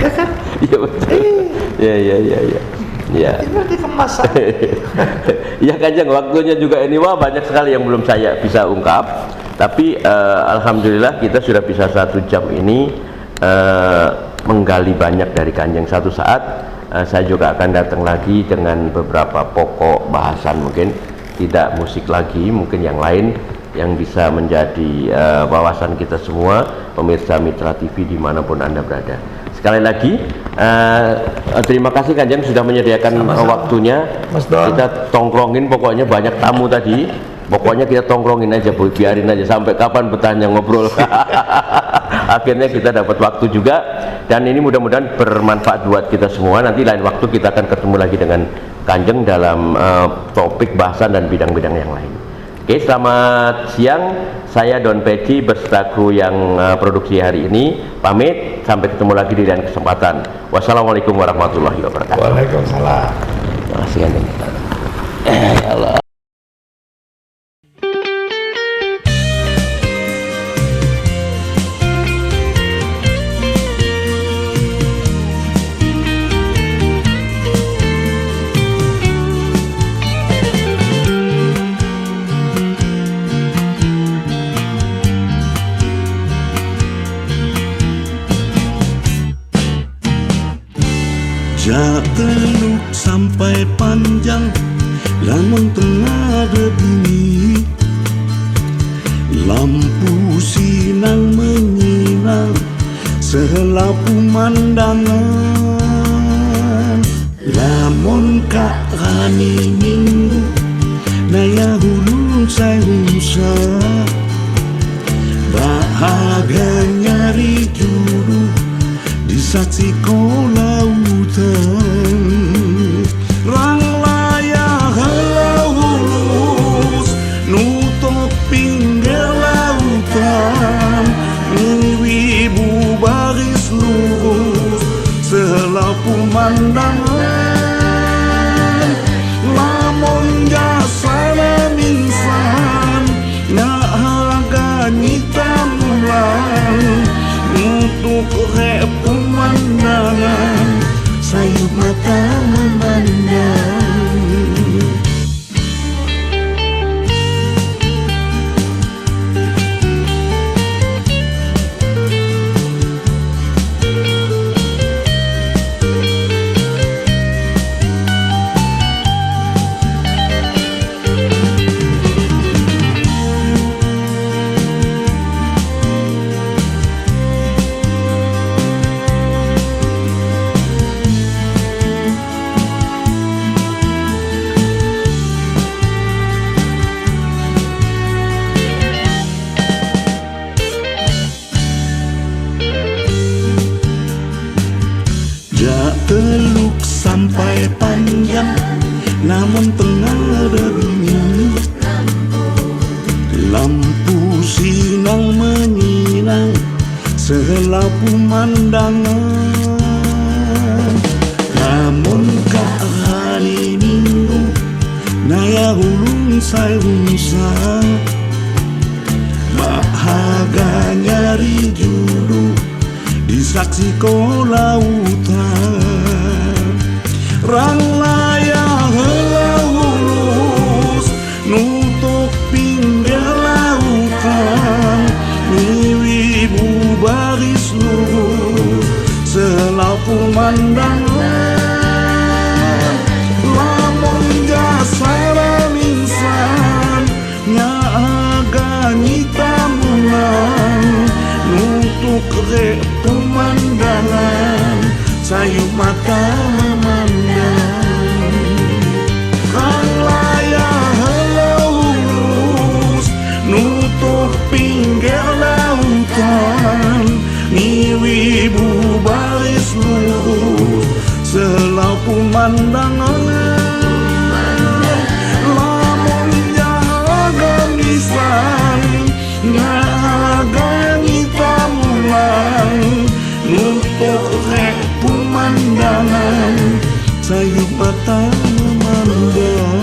Ya kan? Iya betul. Iya, iya, iya, iya. Ya. Tinggal dikemas. Ya Kanjeng, waktunya juga ini wah banyak sekali yang belum saya bisa ungkap. Tapi alhamdulillah kita sudah bisa 1 jam ini menggali banyak dari Kanjeng. Satu saat saya juga akan datang lagi dengan beberapa pokok bahasan, mungkin tidak musik lagi, mungkin yang lain yang bisa menjadi wawasan kita semua pemirsa Mitra TV dimanapun Anda berada. Sekali lagi terima kasih Kanjeng sudah menyediakan waktunya. Mas Don. Kita tongkrongin pokoknya banyak tamu tadi. Pokoknya kita tongkrongin aja, biarin aja sampai kapan bertanya ngobrol. Akhirnya kita dapat waktu juga, dan ini mudah-mudahan bermanfaat buat kita semua. Nanti lain waktu kita akan ketemu lagi dengan Kanjeng dalam topik bahasan dan bidang-bidang yang lain. Oke, selamat siang. Saya Don Peci beserta kru yang produksi hari ini pamit. Sampai ketemu lagi di lain kesempatan. Wassalamualaikum warahmatullahi wabarakatuh. Waalaikumsalam. Terima kasih Kanjeng. Ya Allah. Jak teluk sampai panjang, Lampung Tengah berdiri. Lampu sinar menyinar sehelap pemandangan. Lamun kak rani minggu, naya hulung saya usah. Bahagia nyari juru disaksi ko lautan. Rang layar halus nutup pinggir lautan. Ribu baris lurus sehelap pemandangan. Lamun jasa insan nak harga hitam bulan untuk rep pemandangan sayup mata memandang. Jak teluk sampai panjang, namun tengah dingin. Lampu sinar menyinang sehelap pemandangan. Namun kak hari minggu, naya hulung saya usah. Bahagia nyari juru disaksi ko lautan. Rang layang helus nutup pinggir lautan, wibu baris lurus selau pemandangan. Lamun jasara insan nyagani tamunan, nutup rek pemandangan sayu mata memandang. Rang layang helus nutup pinggir lautan, wibu baris lurus selau pemandangan. Lamun jaga nisan nyagani tamulan, nutup rek pemandangan sayu mata memandang.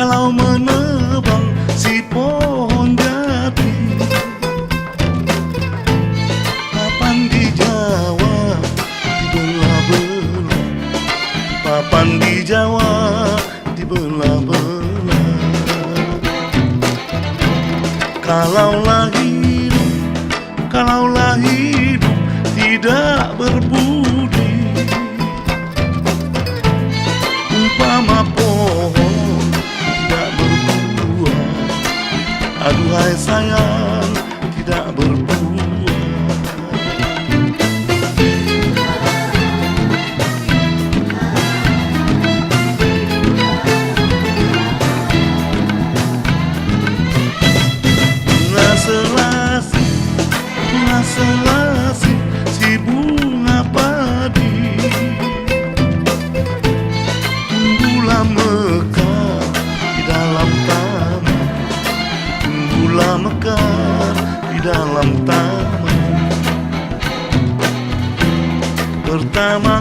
Kalau menebang si pohon jati, papan di Jawa dibelah-belah, papan di Jawa dibelah-belah. Kalaulah hidup tidak berbudi, umpama pohon aduhai sayang tidak berbuah. Bunga selasi si bunga padi, tumbuhlah mekar di dalam taman, tumbuhlah mekar di dalam taman. Pertama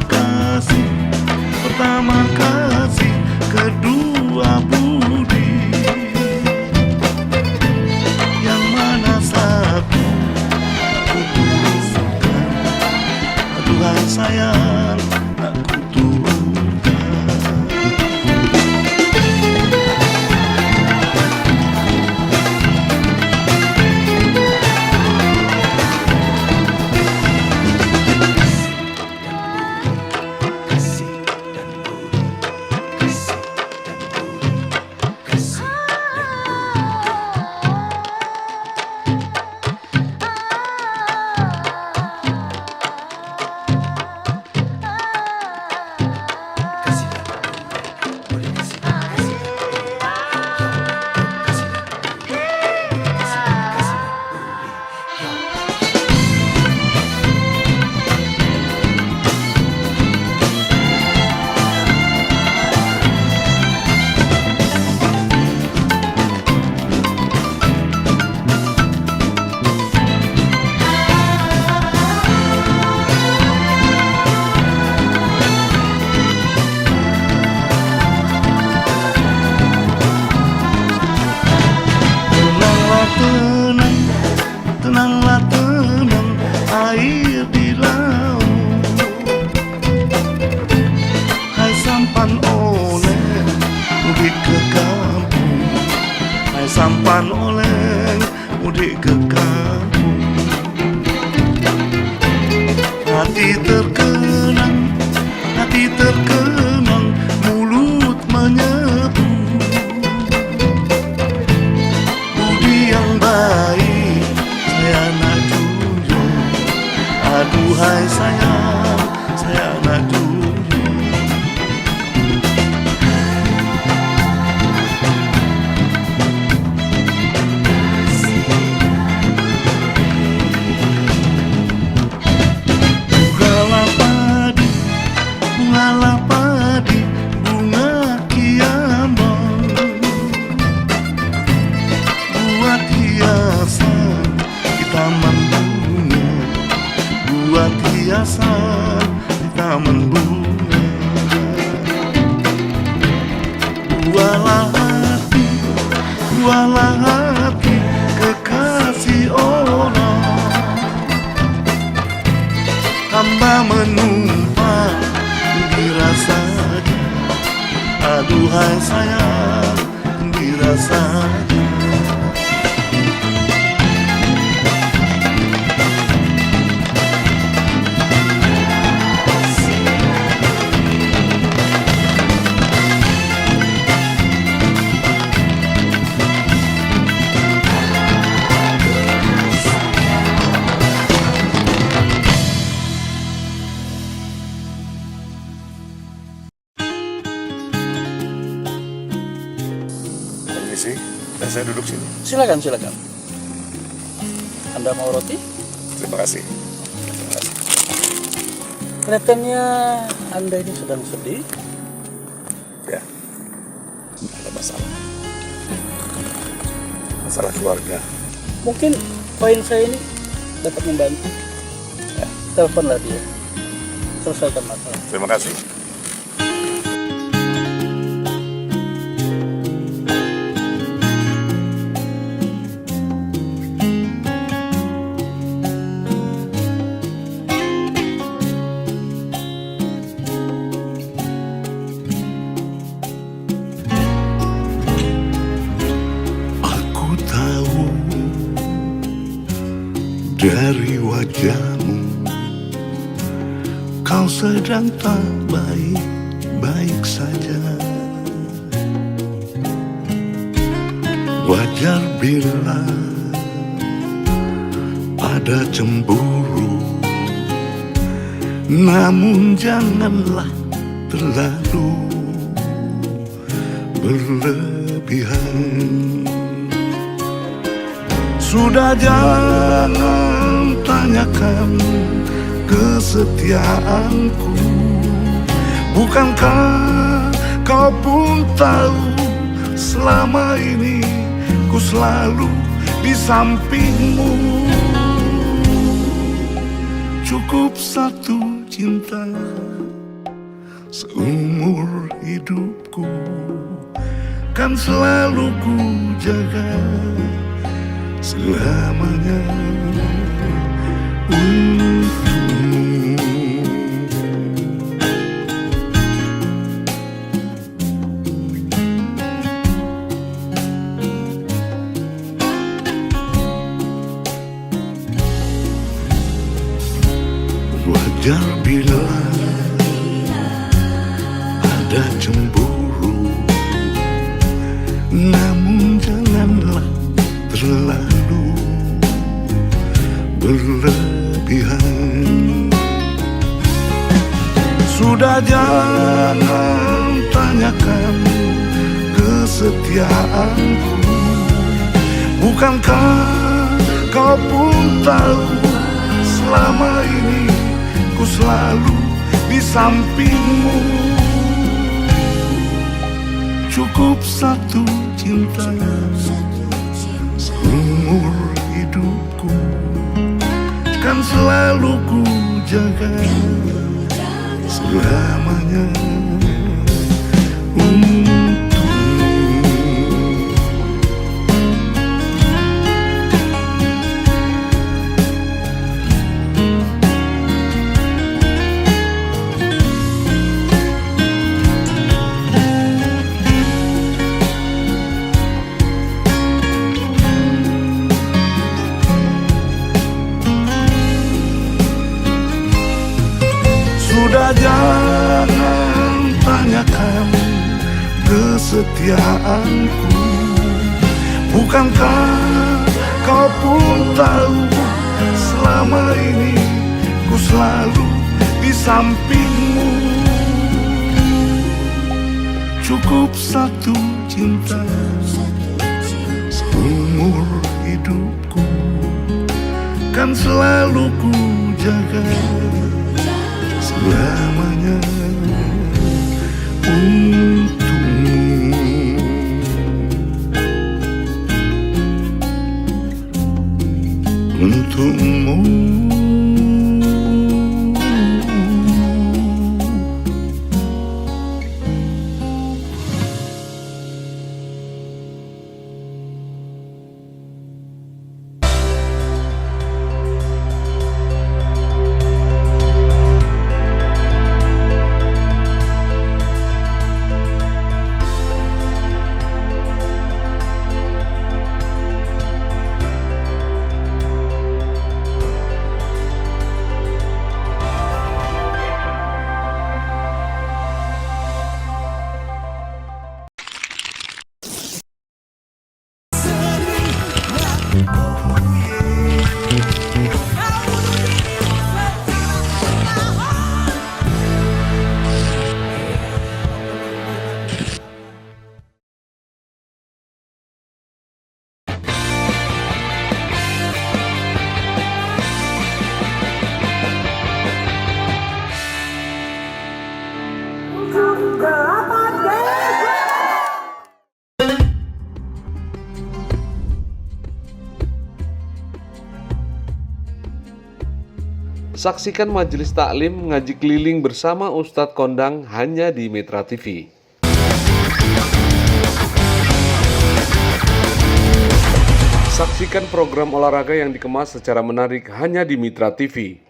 kasih kedua budi, yang mana satu aku tuliskan, aduhai sayang aku turunkan. sampan oleh mudik ke kampung. Bungalah padi, bunga kiambang, buat hiasan di taman bunga, buat hiasan di taman bunga. Buahlah hati kekasih orang, hamba menumpang dirasanya, aduhai sayang dirasanya. Permisi, saya duduk sini. Silakan. Anda mau roti? Terima kasih. Kelihatannya Anda ini sedang sedih. Ya, ada masalah keluarga. Mungkin poin saya ini dapat membantu. Ya, teleponlah dia. Selesaikan masalah. Terima kasih. Dari wajahmu kau sedang tak baik-baik saja. Wajar bila ada cemburu, namun janganlah terlalu berlebihan. Sudah jangan tanyakan kesetiaanku, bukankah kau pun tahu selama ini ku selalu di sampingmu. Cukup satu cinta seumur hidupku, kan selalu ku jaga selamanya untukmu. Wajar bila ada cemburu, namun janganlah terlalu berlebihan. Sudah jangan tanyakan kesetiaanku, bukankah kau pun tahu selama ini ku selalu di sampingmu. Cukup satu cinta seumur hidupku, kan selalu ku jaga selamanya untukmu. Sudah jangan tanyakan kesetiaanku, bukankah kau pun tahu selama ini ku selalu di sampingmu. Cukup satu cinta seumur hidupku, kan selalu ku jaga selamanya. Saksikan majelis taklim ngaji keliling bersama Ustadz Kondang hanya di Mitra TV. Saksikan program olahraga yang dikemas secara menarik hanya di Mitra TV.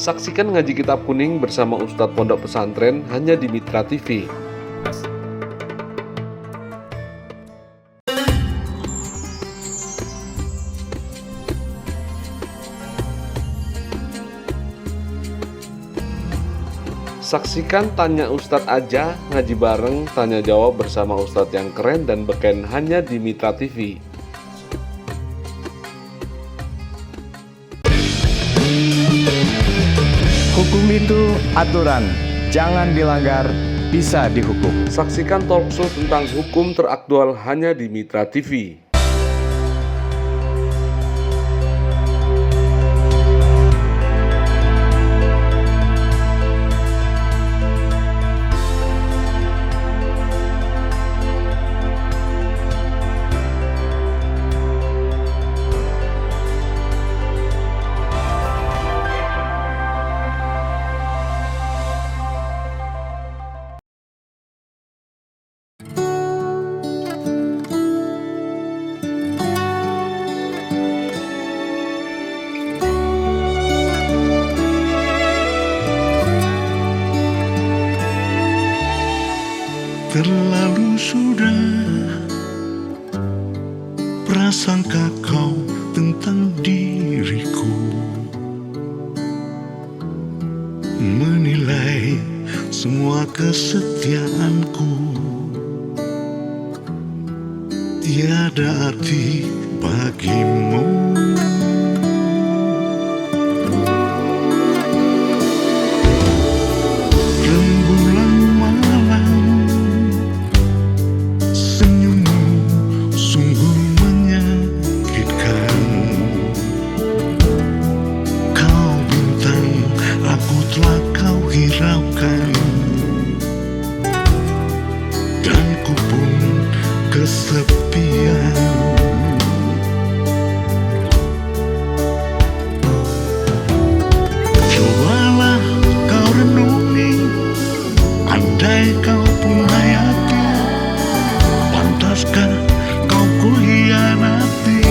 Saksikan ngaji kitab kuning bersama Ustadz Pondok Pesantren hanya di Mitra TV. Saksikan Tanya Ustadz Aja ngaji bareng tanya jawab bersama Ustadz yang keren dan beken hanya di Mitra TV. Hukum itu aturan, jangan dilanggar, bisa dihukum. Saksikan talkshow tentang hukum teraktual hanya di Mitra TV. Terlalu sudah prasangka kau tentang diriku, menilai semua kesetiaanku, tiada arti bagimu. Rembulan malam, senyummu sungguh menyakitkan. Kau bintang, aku telah kau hiraukan, dan ku pun kesepian. Cobalah kau renungi, andai kau pun hayati, pantaskah kau kuhianati?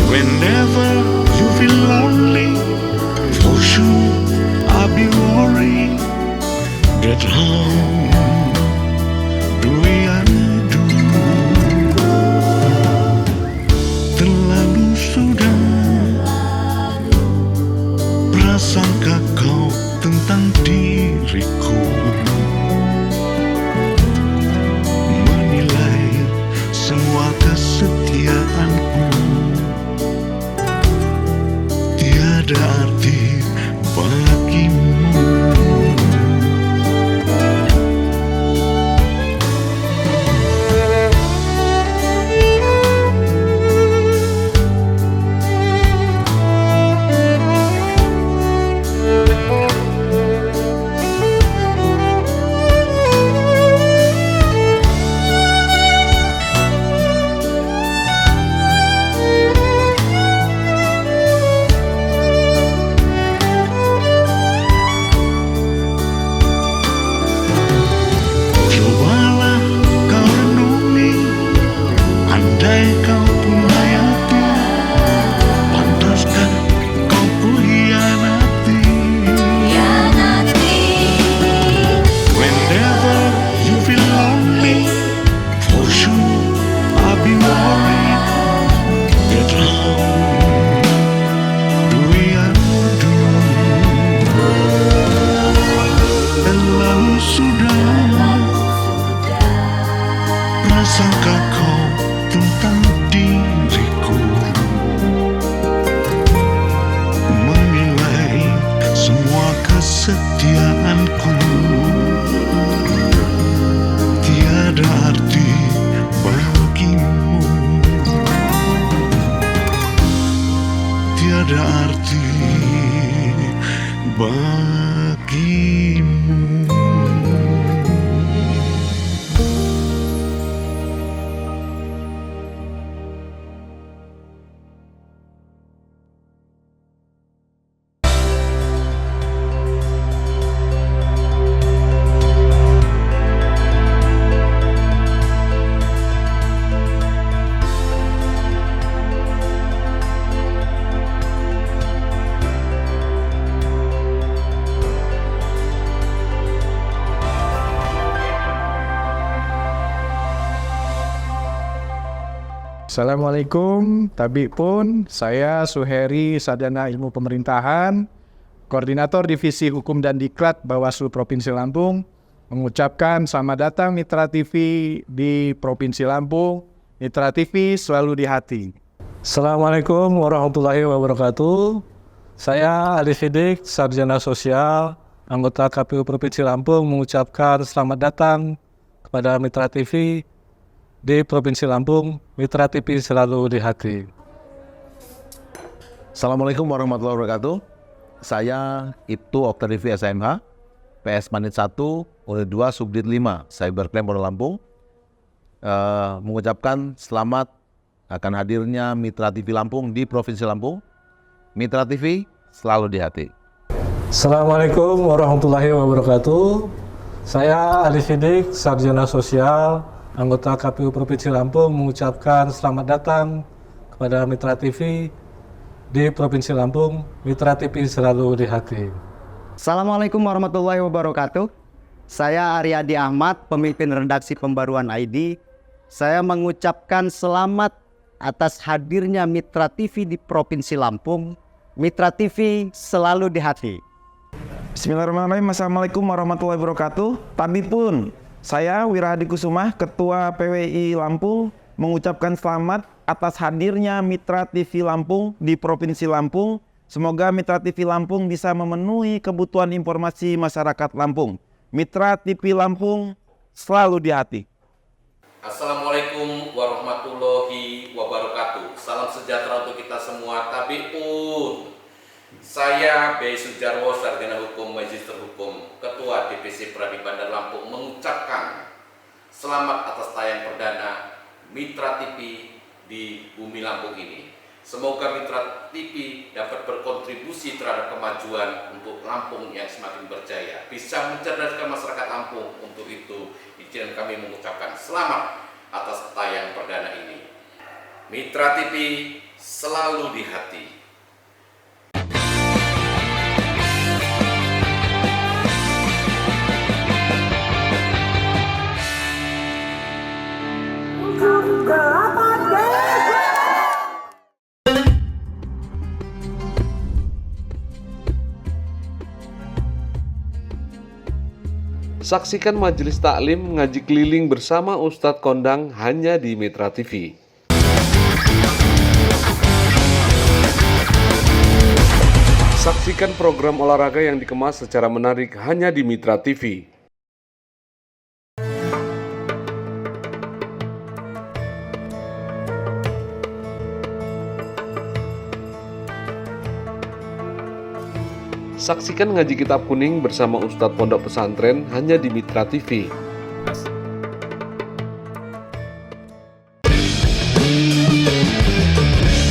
Whenever you feel lonely, for sure I'll be worried. That how do I do? Terlalu sudah prasangka kau tentang diriku, menilai semua kesetiaanku, tiada arti bagimu. Cobalah kau renungi, andai kau pun hayati, pantaskah kau kuhianati? Whenever you feel lonely, for sure I'll be worried. That how do I do? Terlalu sudah prasangka kau tentang diriku, menilai semua kesetiaanku, tiada Assalamualaikum, Tabik pun. Saya Suheri, Sarjana Ilmu Pemerintahan, Koordinator Divisi Hukum dan Diklat Bawaslu Provinsi Lampung, mengucapkan selamat datang Mitra TV di Provinsi Lampung. Mitra TV selalu di hati. Assalamualaikum warahmatullahi wabarakatuh. Saya Ali Sidik, Sarjana Sosial, anggota KPU Provinsi Lampung, mengucapkan selamat datang kepada Mitra TV di Provinsi Lampung. Mitra TV selalu di hati. Assalamualaikum warahmatullahi wabarakatuh. Saya Ibtu Oktavivi SMH, PS Manit 1, Unit 2, Subdit 5, Cybercrime Polda Lampung. Mengucapkan selamat akan hadirnya Mitra TV Lampung di Provinsi Lampung. Mitra TV selalu di hati. Assalamualaikum warahmatullahi wabarakatuh. Saya Ali Sidik, Sarjana Sosial, anggota KPU Provinsi Lampung, mengucapkan selamat datang kepada Mitra TV di Provinsi Lampung. Mitra TV selalu di hati. Assalamualaikum warahmatullahi wabarakatuh. Saya Aryadi Ahmad, pemimpin redaksi Pembaruan ID. Saya mengucapkan selamat atas hadirnya Mitra TV di Provinsi Lampung. Mitra TV selalu di hati. Bismillahirrahmanirrahim. Assalamualaikum warahmatullahi wabarakatuh. Tadi pun saya Wirahadi Kusumah, Ketua PWI Lampung, mengucapkan selamat atas hadirnya Mitra TV Lampung di Provinsi Lampung. Semoga Mitra TV Lampung bisa memenuhi kebutuhan informasi masyarakat Lampung. Mitra TV Lampung selalu di hati. Assalamualaikum warahmatullahi wabarakatuh. Salam sejahtera untuk kita semua. Tabik pun. Saya B. Sujarwo, Sarjana Hukum, Magister Hukum, Ketua DPC Pradi Bandar Lampung, mengucapkan selamat atas tayang perdana Mitra TV di bumi Lampung ini. Semoga Mitra TV dapat berkontribusi terhadap kemajuan untuk Lampung yang semakin berjaya, bisa mencerdaskan masyarakat Lampung. Untuk itu, izin kami mengucapkan selamat atas tayang perdana ini. Mitra TV selalu di hati. Saksikan majelis taklim ngaji keliling bersama Ustadz Kondang hanya di Mitra TV. Saksikan program olahraga yang dikemas secara menarik hanya di Mitra TV. Saksikan ngaji kitab kuning bersama Ustadz Pondok Pesantren hanya di Mitra TV.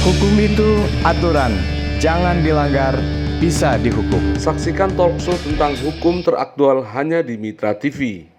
Hukum itu aturan, jangan dilanggar, bisa dihukum. Saksikan talkshow tentang hukum teraktual hanya di Mitra TV.